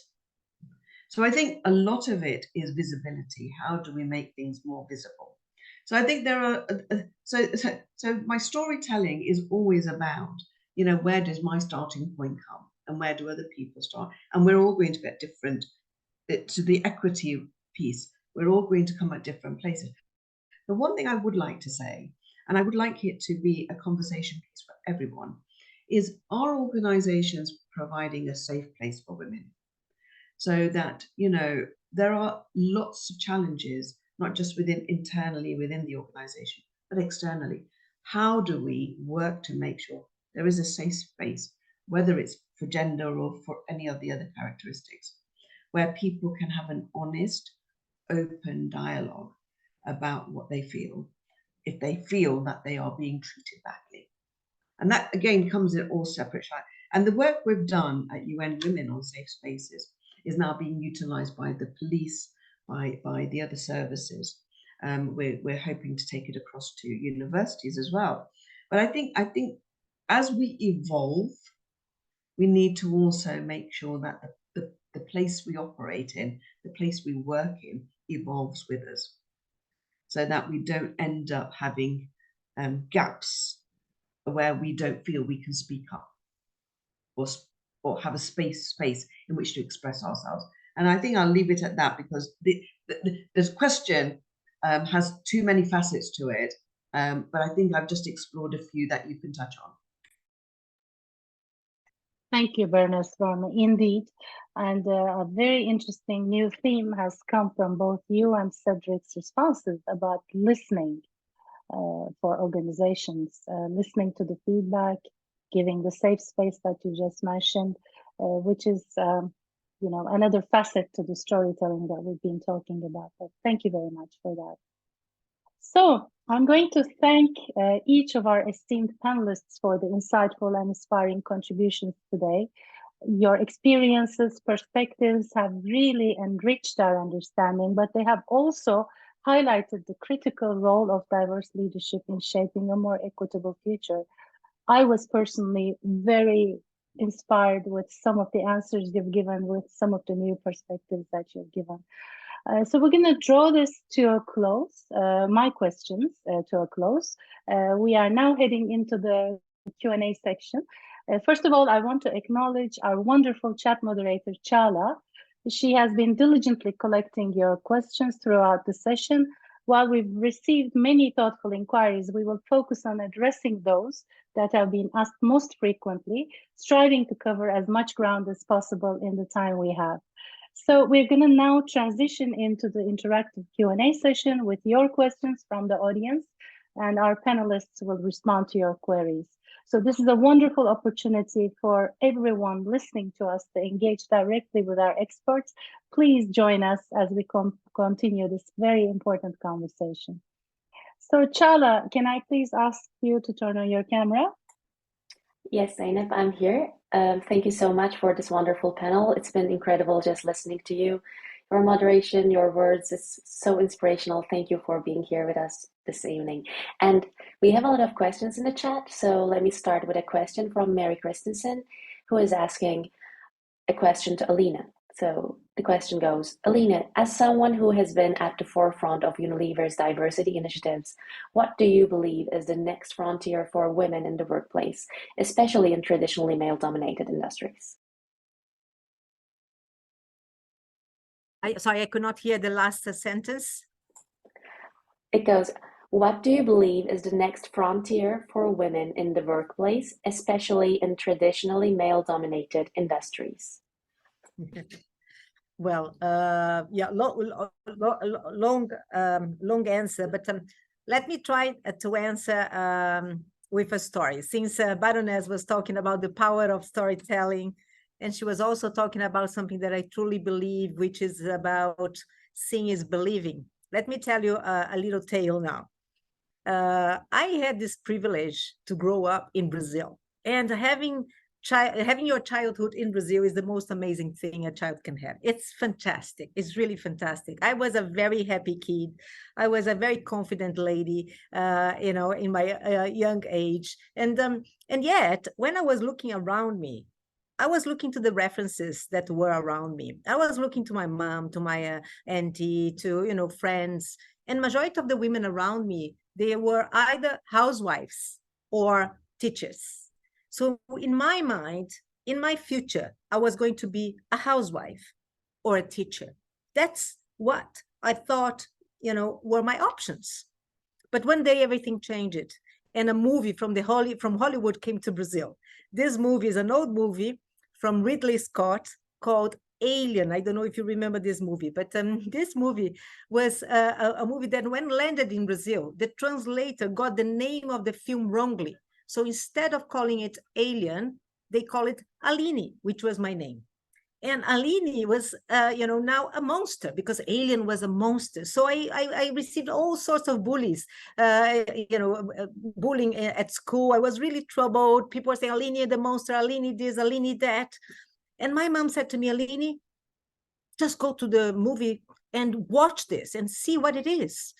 So I think a lot of it is visibility. How do we make things more visible? So I think there are, so my storytelling is always about, you know, where does my starting point come and where do other people start? And we're all going to get different, to the equity piece, we're all going to come at different places. The one thing I would like to say, and I would like it to be a conversation piece for everyone, is our organizations providing a safe place for women? So that, you know, there are lots of challenges, not just internally within the organization, but externally. How do we work to make sure there is a safe space, whether it's for gender or for any of the other characteristics, where people can have an honest, open dialogue about what they feel, if they feel that they are being treated badly. And that, again, comes in all separate. And the work we've done at UN Women on safe spaces is now being utilized by the police, by the other services. We're hoping to take it across to universities as well. But I think as we evolve, we need to also make sure that the place we operate in, the place we work in, evolves with us, so that we don't end up having gaps where we don't feel we can speak up or have a space in which to express ourselves. And I think I'll leave it at that, because this question has too many facets to it, but I think I've just explored a few that you can touch on. Thank you, Baroness Verma, indeed. And a very interesting new theme has come from both you and Cedric's responses about listening for organizations, listening to the feedback, giving the safe space that you just mentioned, which is, you know, another facet to the storytelling that we've been talking about. But thank you very much for that. So I'm going to thank each of our esteemed panelists for the insightful and inspiring contributions today. Your experiences, perspectives have really enriched our understanding, but they have also highlighted the critical role of diverse leadership in shaping a more equitable future. I was personally very inspired with some of the answers you've given, with some of the new perspectives that you've given. So we're going to draw this to a close, my questions to a close. We are now heading into the Q&A section. First of all, I want to acknowledge our wonderful chat moderator, Chala. She has been diligently collecting your questions throughout the session. While we've received many thoughtful inquiries, we will focus on addressing those that have been asked most frequently, striving to cover as much ground as possible in the time we have. So we're going to now transition into the interactive Q&A session with your questions from the audience, and our panelists will respond to your queries. So this is a wonderful opportunity for everyone listening to us to engage directly with our experts. Please join us as we continue this very important conversation. So Chala, can I please ask you to turn on your camera? Yes, Zainab, I'm here. Thank you so much for this wonderful panel. It's been incredible just listening to you. Your moderation, your words is so inspirational. Thank you for being here with us this evening. And we have a lot of questions in the chat. So let me start with a question from Mary Christensen, who is asking a question to Aline. So the question goes, Aline, as someone who has been at the forefront of Unilever's diversity initiatives, what do you believe is the next frontier for women in the workplace, especially in traditionally male-dominated industries? Sorry, I could not hear the last sentence. It goes, what do you believe is the next frontier for women in the workplace, especially in traditionally male-dominated industries? Well, yeah, long answer, but let me try to answer with a story. Since Baroness was talking about the power of storytelling, and she was also talking about something that I truly believe, which is about seeing is believing. Let me tell you a little tale now. I had this privilege to grow up in Brazil, and having having your childhood in Brazil is the most amazing thing a child can have. It's fantastic. It's really fantastic. I was a very happy kid. I was a very confident lady, you know, in my young age. And yet, when I was looking around me, I was looking to the references that were around me. I was looking to my mom, to my auntie, to, you know, friends. And majority of the women around me, they were either housewives or teachers. So in my mind, in my future, I was going to be a housewife or a teacher. That's what I thought, you know, were my options. But one day everything changed, and a movie from Hollywood came to Brazil. This movie is an old movie from Ridley Scott called Alien. I don't know if you remember this movie, but this movie was a movie that when landed in Brazil, the translator got the name of the film wrongly. So instead of calling it Alien, they call it Aline, which was my name. And Aline was, you know, now a monster because Alien was a monster. So I received all sorts of bullies, you know, bullying at school. I was really troubled. People were saying, Aline the monster, Aline this, Aline that. And my mom said to me, Aline, just go to the movie and watch this and see what it is.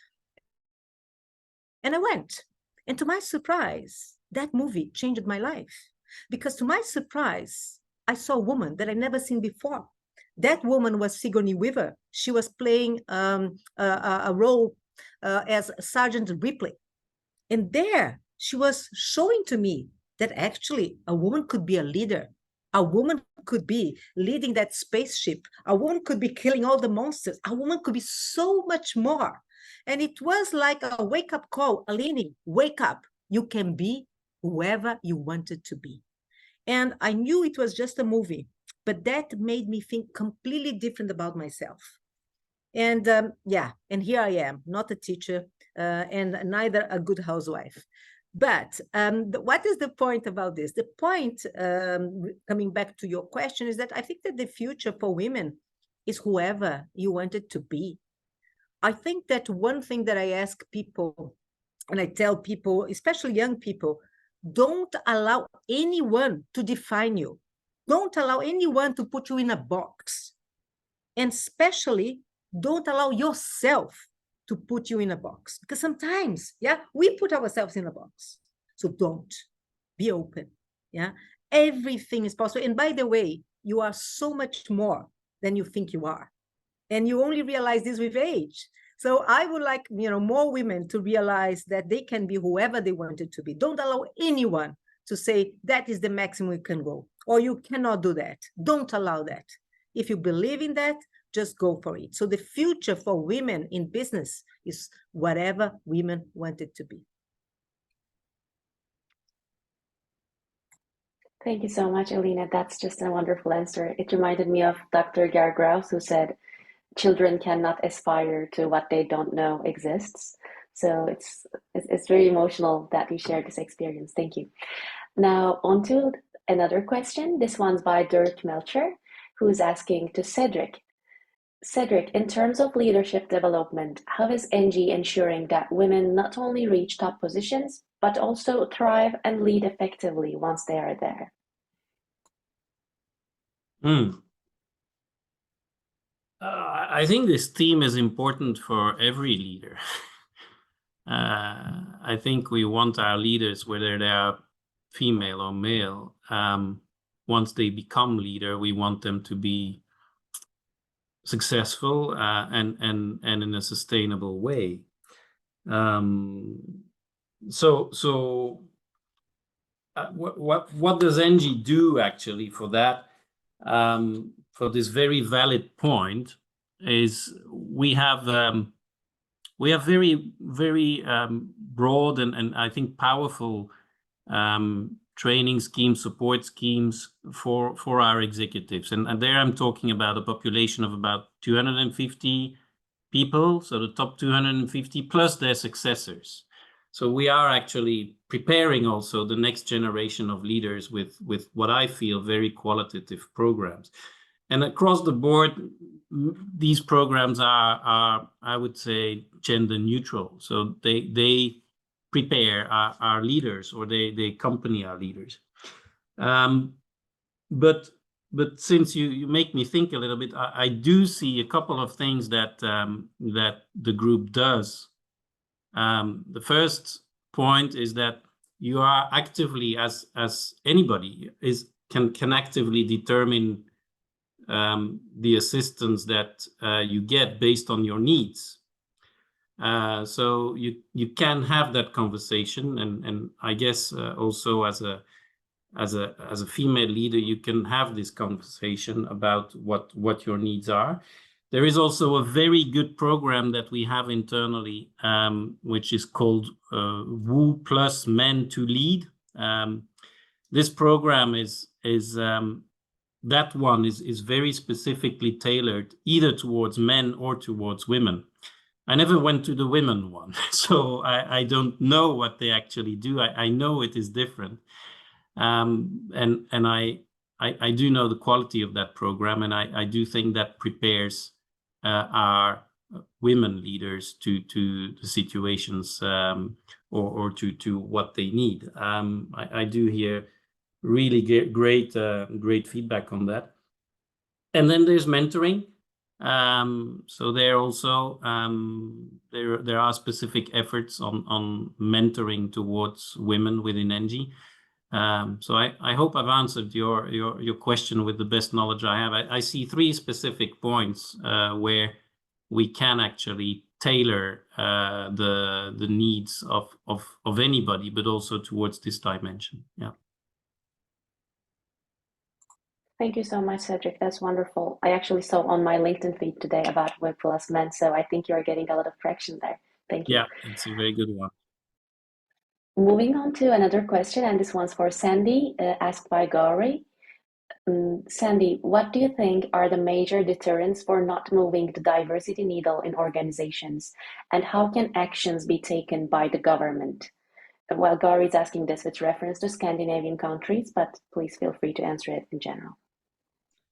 And I went. And to my surprise, that movie changed my life. Because to my surprise, I saw a woman that I'd never seen before. That woman was Sigourney Weaver. She was playing a role as Sergeant Ripley. And there, she was showing to me that actually a woman could be a leader. A woman could be leading that spaceship. A woman could be killing all the monsters. A woman could be so much more. And it was like a wake-up call. Aline, wake up. You can be whoever you wanted to be. And I knew it was just a movie, but that made me think completely different about myself. And yeah, and here I am, not a teacher and neither a good housewife. But what is the point about this? The point, coming back to your question, is that I think that the future for women is whoever you want it to be. I think that one thing that I ask people, and I tell people, especially young people, don't allow anyone to define you. Don't allow anyone to put you in a box. And especially, don't allow yourself to put you in a box. Because sometimes, yeah, we put ourselves in a box. So don't. Be open. Yeah, everything is possible. And by the way, you are so much more than you think you are. And you only realize this with age. So I would like, you know, more women to realize that they can be whoever they wanted to be. Don't allow anyone to say that is the maximum you can go, or you cannot do that. Don't allow that. If you believe in that, just go for it. So the future for women in business is whatever women want it to be. Thank you so much, Alina. That's just a wonderful answer. It reminded me of Dr. Gary Grouse, who said, children cannot aspire to what they don't know exists. So it's very emotional that you shared this experience. Thank you. Now on to another question. This one's by Dirk Melcher, who's asking to Cedric. Cedric, in terms of leadership development, how is ENGIE ensuring that women not only reach top positions, but also thrive and lead effectively once they are there? I think this theme is important for every leader. I think we want our leaders, whether they are female or male, once they become leader, we want them to be successful and in a sustainable way. What does ENGIE do actually for that? For this very valid point, is we have very broad and I think powerful training schemes, support schemes for our executives, and there I'm talking about a population of about 250 people, so the top 250 plus their successors. So we are actually preparing also the next generation of leaders with what I feel very qualitative programs. And across the board, these programs are I would say, gender neutral. So they prepare our leaders, or they accompany our leaders. but since you make me think a little bit, I do see a couple of things that that the group does. The first point is that you are actively, as anybody can actively determine the assistance that you get based on your needs. So you can have that conversation, and I guess also as a female leader, you can have this conversation about what your needs are. There is also a very good program that we have internally, which is called WU Plus Men to Lead. This program is that one is very specifically tailored either towards men or towards women. I never went to the women one, so I don't know what they actually do. I know it is different. And I do know the quality of that program, and I do think that prepares our women leaders to the situations or to what they need. I do hear really great feedback on that. And then there's mentoring. So there also there are specific efforts on mentoring towards women within ENGIE. So I hope I've answered your question with the best knowledge I have. I see 3 specific points where we can actually tailor the needs of anybody, but also towards this dimension. Yeah. Thank you so much, Cedric. That's wonderful. I actually saw on my LinkedIn feed today about WU Plus Men, so I think you're getting a lot of traction there. Thank you. Yeah, it's a very good one. Moving on to another question, and this one's for Sandy, asked by Gauri. Sandy, what do you think are the major deterrents for not moving the diversity needle in organizations, and how can actions be taken by the government? Well, Gauri is asking this with reference to Scandinavian countries, but please feel free to answer it in general.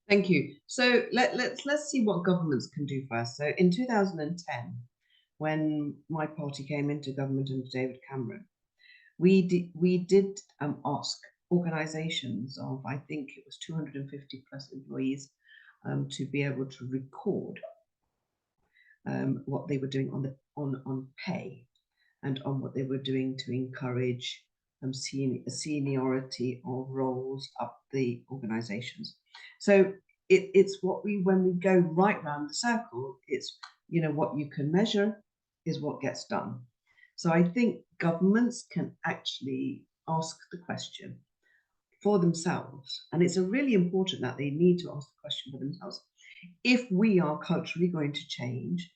Thank you. So let's see what governments can do first. So in 2010, when my party came into government under David Cameron, we did ask organisations of, I think it was 250 plus employees, to be able to record what they were doing on pay and on what they were doing to encourage seniority of roles up the organisations. So it's when we go right round the circle, it's, you know, what you can measure is what gets done. So I think governments can actually ask the question for themselves, and it's a really important that they need to ask the question for themselves. If we are culturally going to change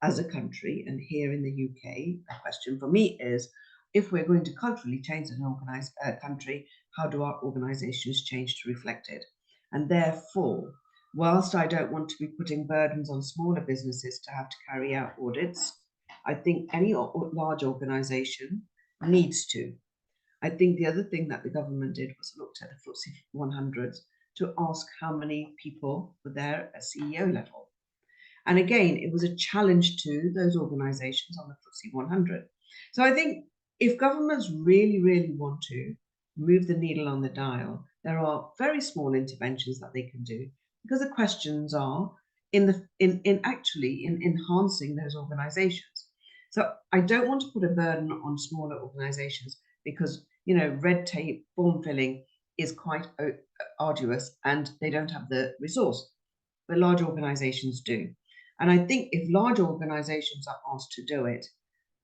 as a country, and here in the UK, the question for me is, if we're going to culturally change as an organised country, how do our organisations change to reflect it? And therefore, whilst I don't want to be putting burdens on smaller businesses to have to carry out audits, I think any large organisation needs to. I think the other thing that the government did was looked at the FTSE 100s to ask how many people were there at CEO level. And again, it was a challenge to those organisations on the FTSE 100. So I think if governments really, really want to move the needle on the dial, there are very small interventions that they can do, because the questions are in enhancing those organisations. So I don't want to put a burden on smaller organisations, because, you know, red tape, form filling is quite arduous and they don't have the resource, but large organisations do. And I think if large organisations are asked to do it,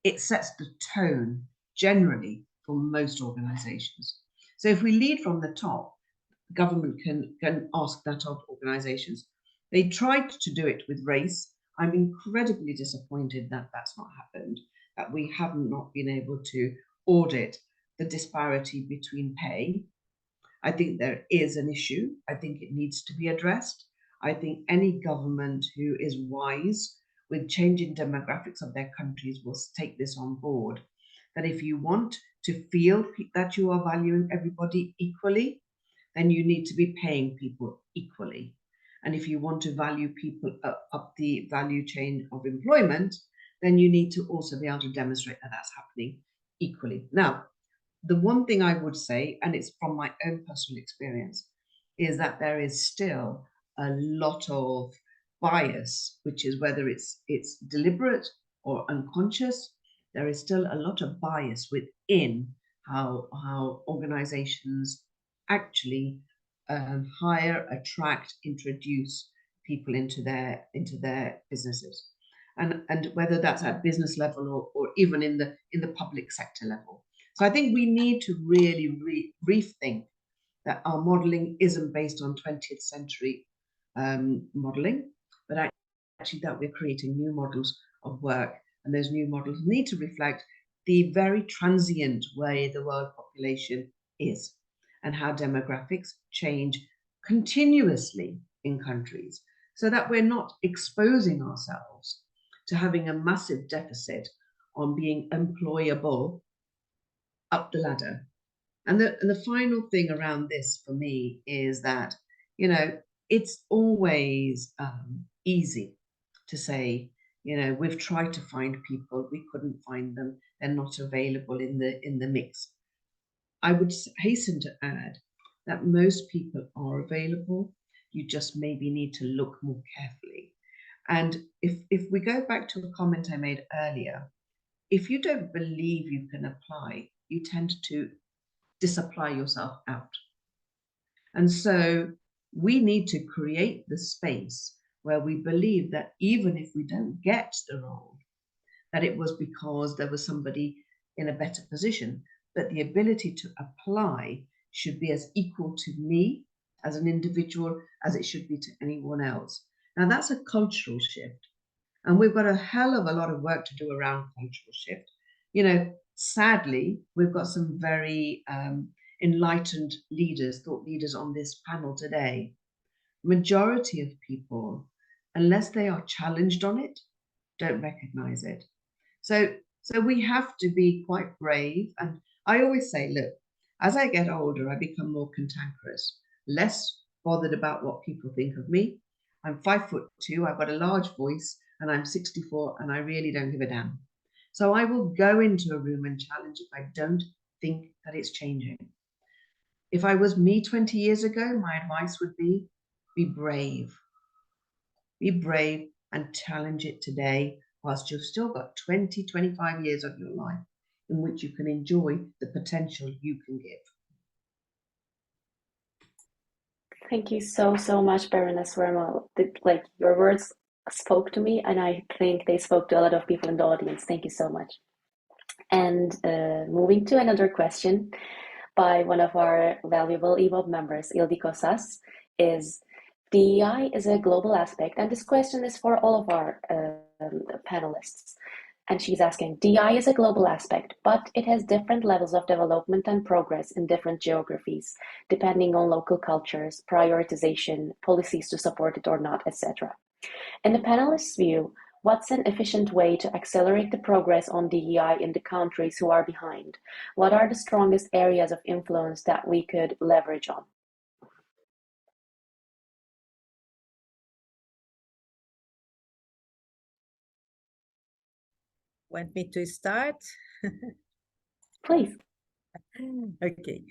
it sets the tone generally for most organisations. So if we lead from the top, government can ask that of organisations. They tried to do it with race. I'm incredibly disappointed that that's not happened, that we have not been able to audit the disparity between pay. I think there is an issue. I think it needs to be addressed. I think any government who is wise with changing demographics of their countries will take this on board, that if you want to feel that you are valuing everybody equally, then you need to be paying people equally. And if you want to value people up the value chain of employment, then you need to also be able to demonstrate that that's happening equally. Now, the one thing I would say, and it's from my own personal experience, is that there is still a lot of bias, which is whether it's deliberate or unconscious. There is still a lot of bias within how organizations actually hire, attract, introduce people into their businesses, and whether that's at business level or even in the public sector level. So I think we need to really rethink that our modeling isn't based on 20th century modeling, but actually that we're creating new models of work, and those new models need to reflect the very transient way the world population is and how demographics change continuously in countries, so that we're not exposing ourselves to having a massive deficit on being employable up the ladder. And the final thing around this for me is that, you know, it's always easy to say, you know, we've tried to find people, we couldn't find them, they're not available in the mix. I would hasten to add that most people are available. You just maybe need to look more carefully. And if we go back to a comment I made earlier, if you don't believe you can apply, you tend to disapply yourself out. And so we need to create the space where we believe that even if we don't get the role, that it was because there was somebody in a better position, but the ability to apply should be as equal to me as an individual as it should be to anyone else. Now that's a cultural shift, and we've got a hell of a lot of work to do around cultural shift. You know, sadly, we've got some very enlightened leaders, thought leaders on this panel today. Majority of people, unless they are challenged on it, don't recognize it. So we have to be quite brave. And I always say, look, as I get older, I become more cantankerous, less bothered about what people think of me. I'm 5'2", I've got a large voice, and I'm 64, and I really don't give a damn. So I will go into a room and challenge if I don't think that it's changing. If I was me 20 years ago, my advice would be brave. Be brave and challenge it today, whilst you've still got 20, 25 years of your life in which you can enjoy the potential you can give. Thank you so much, Baroness Verma. Like, your words spoke to me, and I think they spoke to a lot of people in the audience. Thank you so much. And moving to another question by one of our valuable EWOB members, Ildiko Sas, is DEI is a global aspect, and this question is for all of our panelists. And she's asking, DEI is a global aspect, but it has different levels of development and progress in different geographies, depending on local cultures, prioritization, policies to support it or not, etc. In the panelists' view, what's an efficient way to accelerate the progress on DEI in the countries who are behind? What are the strongest areas of influence that we could leverage on? Want me to start? Please. Okay,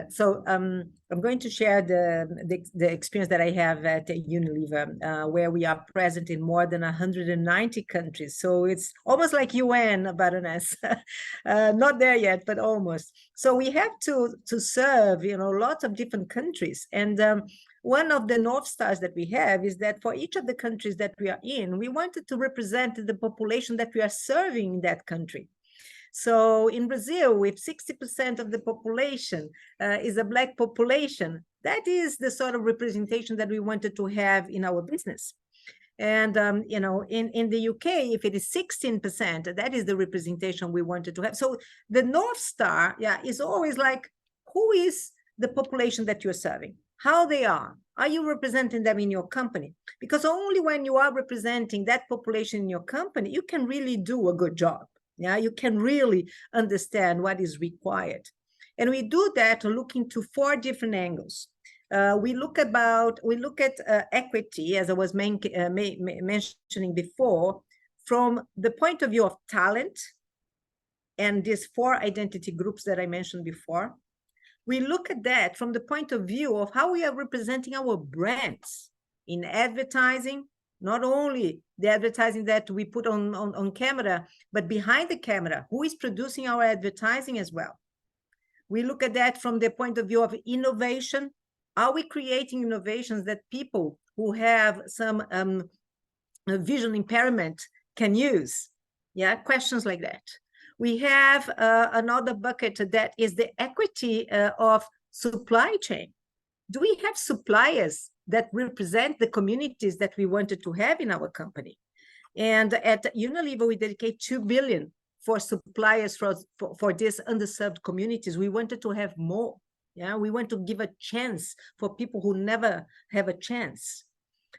so I'm going to share the experience that I have at Unilever, where we are present in more than 190 countries. So it's almost like UN, Baroness. Not there yet, but almost. So we have to serve, you know, lots of different countries. And one of the North Stars that we have is that for each of the countries that we are in, we wanted to represent the population that we are serving in that country. So in Brazil, if 60% of the population is a Black population, that is the sort of representation that we wanted to have in our business. And, you know, in the UK, if it is 16%, that is the representation we wanted to have. So the North Star, is always like, who is the population that you're serving? How they are? Are you representing them in your company? Because only when you are representing that population in your company, you can really do a good job. Yeah, you can really understand what is required. And we do that looking to 4 different angles. We look at equity, as I was mentioning before, from the point of view of talent and these 4 identity groups that I mentioned before. We look at that from the point of view of how we are representing our brands in advertising, not only the advertising that we put on camera, but behind the camera, who is producing our advertising as well. We look at that from the point of view of innovation. Are we creating innovations that people who have some vision impairment can use? Yeah, questions like that. We have another bucket that is the equity of supply chain. Do we have suppliers that represent the communities that we wanted to have in our company? And at Unilever, we dedicate 2 billion for suppliers for these underserved communities. We wanted to have more. Yeah, we want to give a chance for people who never have a chance.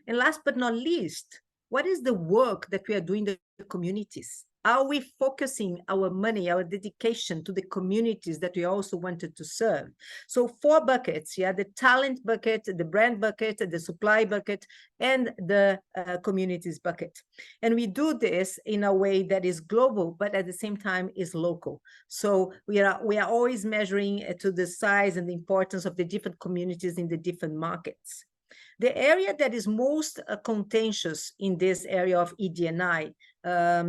And last but not least, what is the work that we are doing in the communities? Are we focusing our money, our dedication to the communities that we also wanted to serve? So 4 buckets, yeah, the talent bucket, the brand bucket, the supply bucket, and the communities bucket. And we do this in a way that is global, but at the same time is local. So we are always measuring to the size and the importance of the different communities in the different markets. The area that is most contentious in this area of ED&I,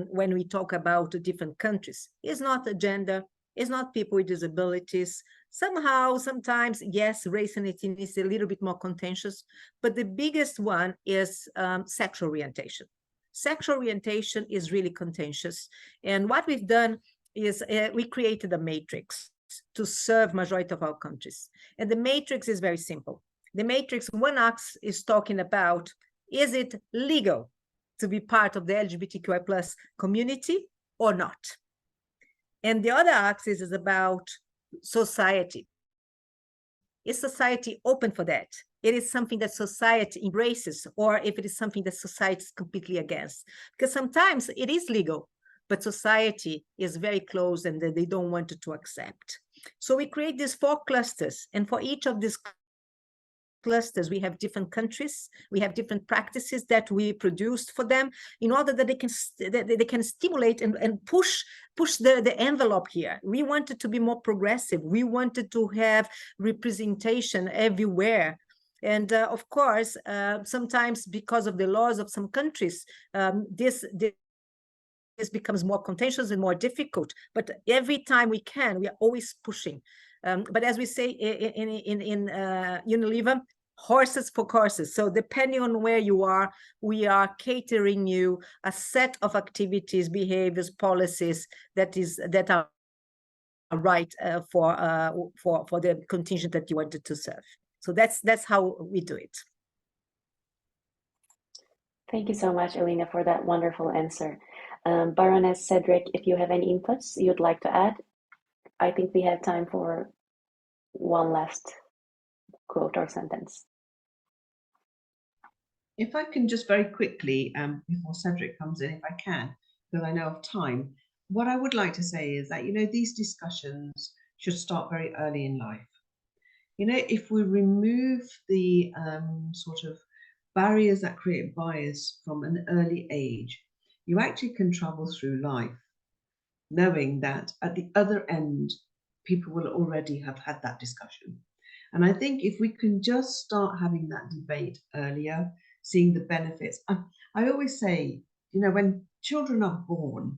when we talk about different countries, is not gender, is not people with disabilities. Somehow, sometimes, yes, race and ethnicity is a little bit more contentious, but the biggest one is sexual orientation. Sexual orientation is really contentious. And what we've done is we created a matrix to serve majority of our countries. And the matrix is very simple. The matrix, one axis is talking about, is it legal to be part of the LGBTQI plus community or not? And the other axis is about society. Is society open for that? It is something that society embraces, or if it is something that society is completely against. Because sometimes it is legal, but society is very close and they don't want it to accept. So we create these 4 clusters, and for each of these clusters, we have different countries, we have different practices that we produced for them in order that they can stimulate and push the envelope here. We wanted to be more progressive. We wanted to have representation everywhere. And of course, sometimes because of the laws of some countries, this becomes more contentious and more difficult. But every time we can, we are always pushing. But as we say in Unilever, horses for courses. So depending on where you are, we are catering you a set of activities, behaviors, policies that are right for the contingent that you wanted to serve. So that's how we do it. Thank you so much, Alina, for that wonderful answer. Baroness, Cedric, if you have any inputs you'd like to add, I think we have time for one last quote or sentence. If I can just very quickly, before Cedric comes in, if I can, because I know of time, what I would like to say is that, these discussions should start very early in life. If we remove the sort of barriers that create bias from an early age, you actually can travel through life knowing that at the other end, people will already have had that discussion. And I think if we can just start having that debate earlier, seeing the benefits. I always say, when children are born,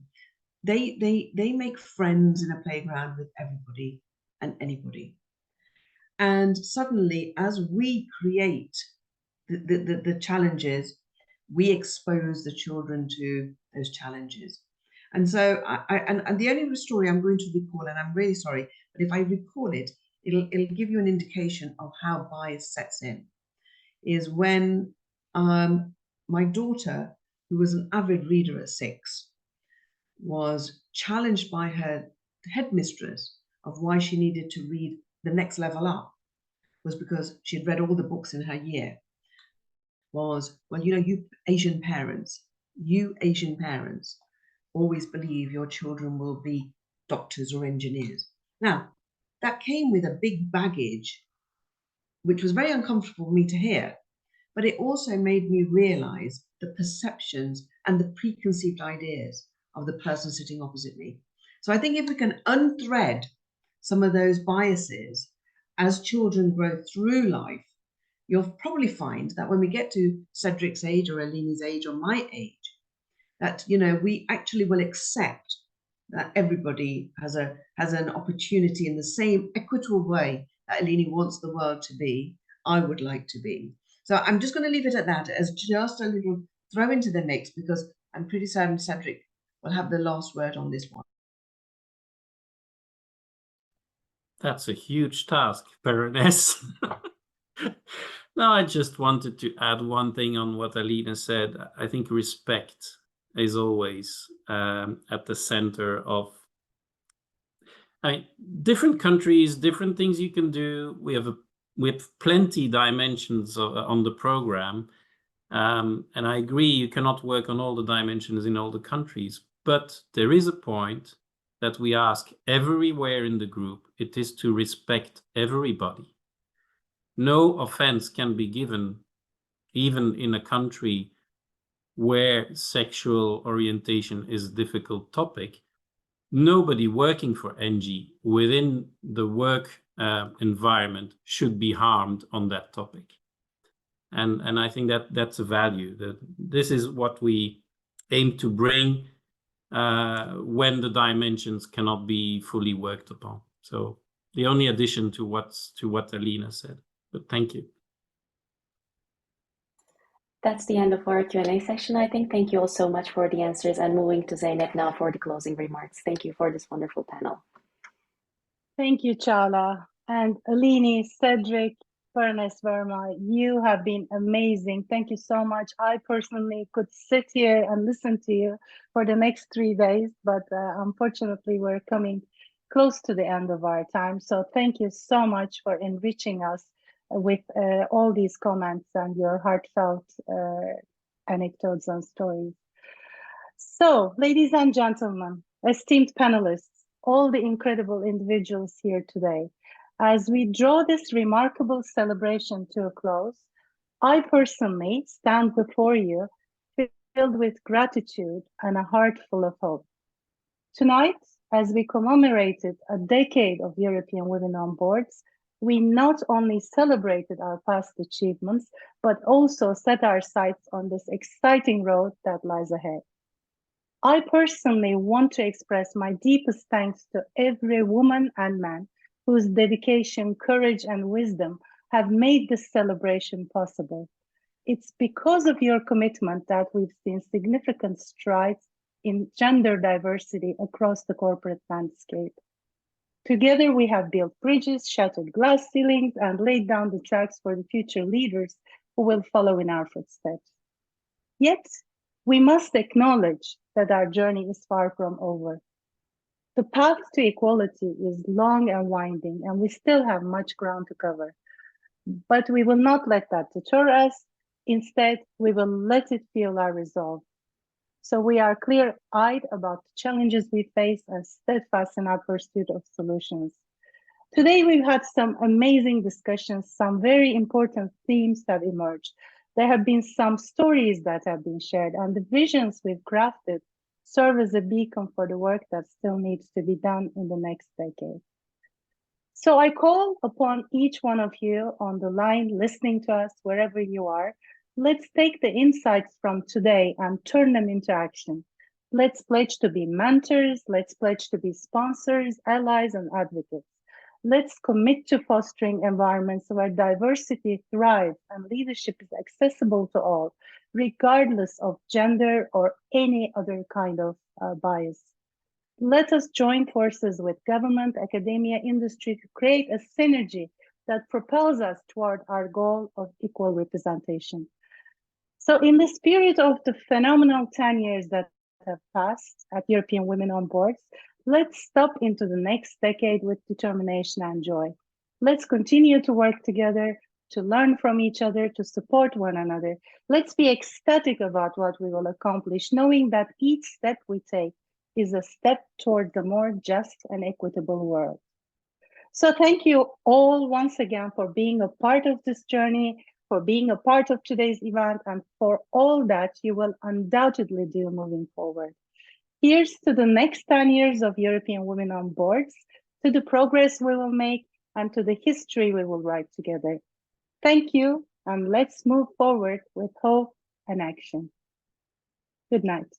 they make friends in a playground with everybody and anybody. And suddenly, as we create the challenges, we expose the children to those challenges. And so, and the only story I'm going to recall, and I'm really sorry, but if I recall it, it'll give you an indication of how bias sets in, is when my daughter, who was an avid reader at 6, was challenged by her headmistress of why she needed to read the next level up, was because she'd read all the books in her year. Was, well, you Asian parents always believe your children will be doctors or engineers. Now, that came with a big baggage, which was very uncomfortable for me to hear, but it also made me realize the perceptions and the preconceived ideas of the person sitting opposite me. So I think if we can unthread some of those biases as children grow through life, you'll probably find that when we get to Cedric's age or Aline's age or my age, that, you know, we actually will accept that everybody has an opportunity in the same equitable way that Aline wants the world to be, I would like to be. So I'm just going to leave it at that as just a little throw into the mix, because I'm pretty certain Cedric will have the last word on this one. That's a huge task, Baroness. No, I just wanted to add one thing on what Aline said. I think respect is always at the center of, I mean, different countries, different things you can do. We have plenty dimensions on the program. And I agree, you cannot work on all the dimensions in all the countries, but there is a point that we ask everywhere in the group. It is to respect everybody. No offense can be given, even in a country where sexual orientation is a difficult topic. Nobody working for ENGIE within the work environment should be harmed on that topic. And I think that that's a value, that this is what we aim to bring when the dimensions cannot be fully worked upon. So the only addition to what Aline said, but thank you. That's the end of our Q&A session, I think. Thank you all so much for the answers, and moving to Zeynep now for the closing remarks. Thank you for this wonderful panel. Thank you, Chala. And Aline, Cedric, Baroness Verma, you have been amazing. Thank you so much. I personally could sit here and listen to you for the next 3 days, but unfortunately we're coming close to the end of our time. So thank you so much for enriching us with all these comments and your heartfelt anecdotes and stories. So, ladies and gentlemen, esteemed panelists, all the incredible individuals here today, as we draw this remarkable celebration to a close, I personally stand before you filled with gratitude and a heart full of hope. Tonight, as we commemorated a decade of European Women on Boards, we not only celebrated our past achievements, but also set our sights on this exciting road that lies ahead. I personally want to express my deepest thanks to every woman and man whose dedication, courage, and wisdom have made this celebration possible. It's because of your commitment that we've seen significant strides in gender diversity across the corporate landscape. Together, we have built bridges, shattered glass ceilings, and laid down the tracks for the future leaders who will follow in our footsteps. Yet, we must acknowledge that our journey is far from over. The path to equality is long and winding, and we still have much ground to cover. But we will not let that deter us. Instead, we will let it fuel our resolve. So we are clear-eyed about the challenges we face and steadfast in our pursuit of solutions. Today, we've had some amazing discussions, some very important themes have emerged. There have been some stories that have been shared, and the visions we've crafted serve as a beacon for the work that still needs to be done in the next decade. So I call upon each one of you on the line, listening to us wherever you are. Let's take the insights from today and turn them into action. Let's pledge to be mentors. Let's pledge to be sponsors, allies, and advocates. Let's commit to fostering environments where diversity thrives and leadership is accessible to all, regardless of gender or any other kind of bias. Let us join forces with government, academia, industry to create a synergy that propels us toward our goal of equal representation. So in the spirit of the phenomenal 10 years that have passed at European Women on Boards, let's step into the next decade with determination and joy. Let's continue to work together, to learn from each other, to support one another. Let's be ecstatic about what we will accomplish, knowing that each step we take is a step towards a more just and equitable world. So thank you all once again for being a part of this journey, for being a part of today's event, and for all that you will undoubtedly do moving forward. Here's to the next 10 years of European Women on Boards, to the progress we will make, and to the history we will write together. Thank you, and let's move forward with hope and action. Good night.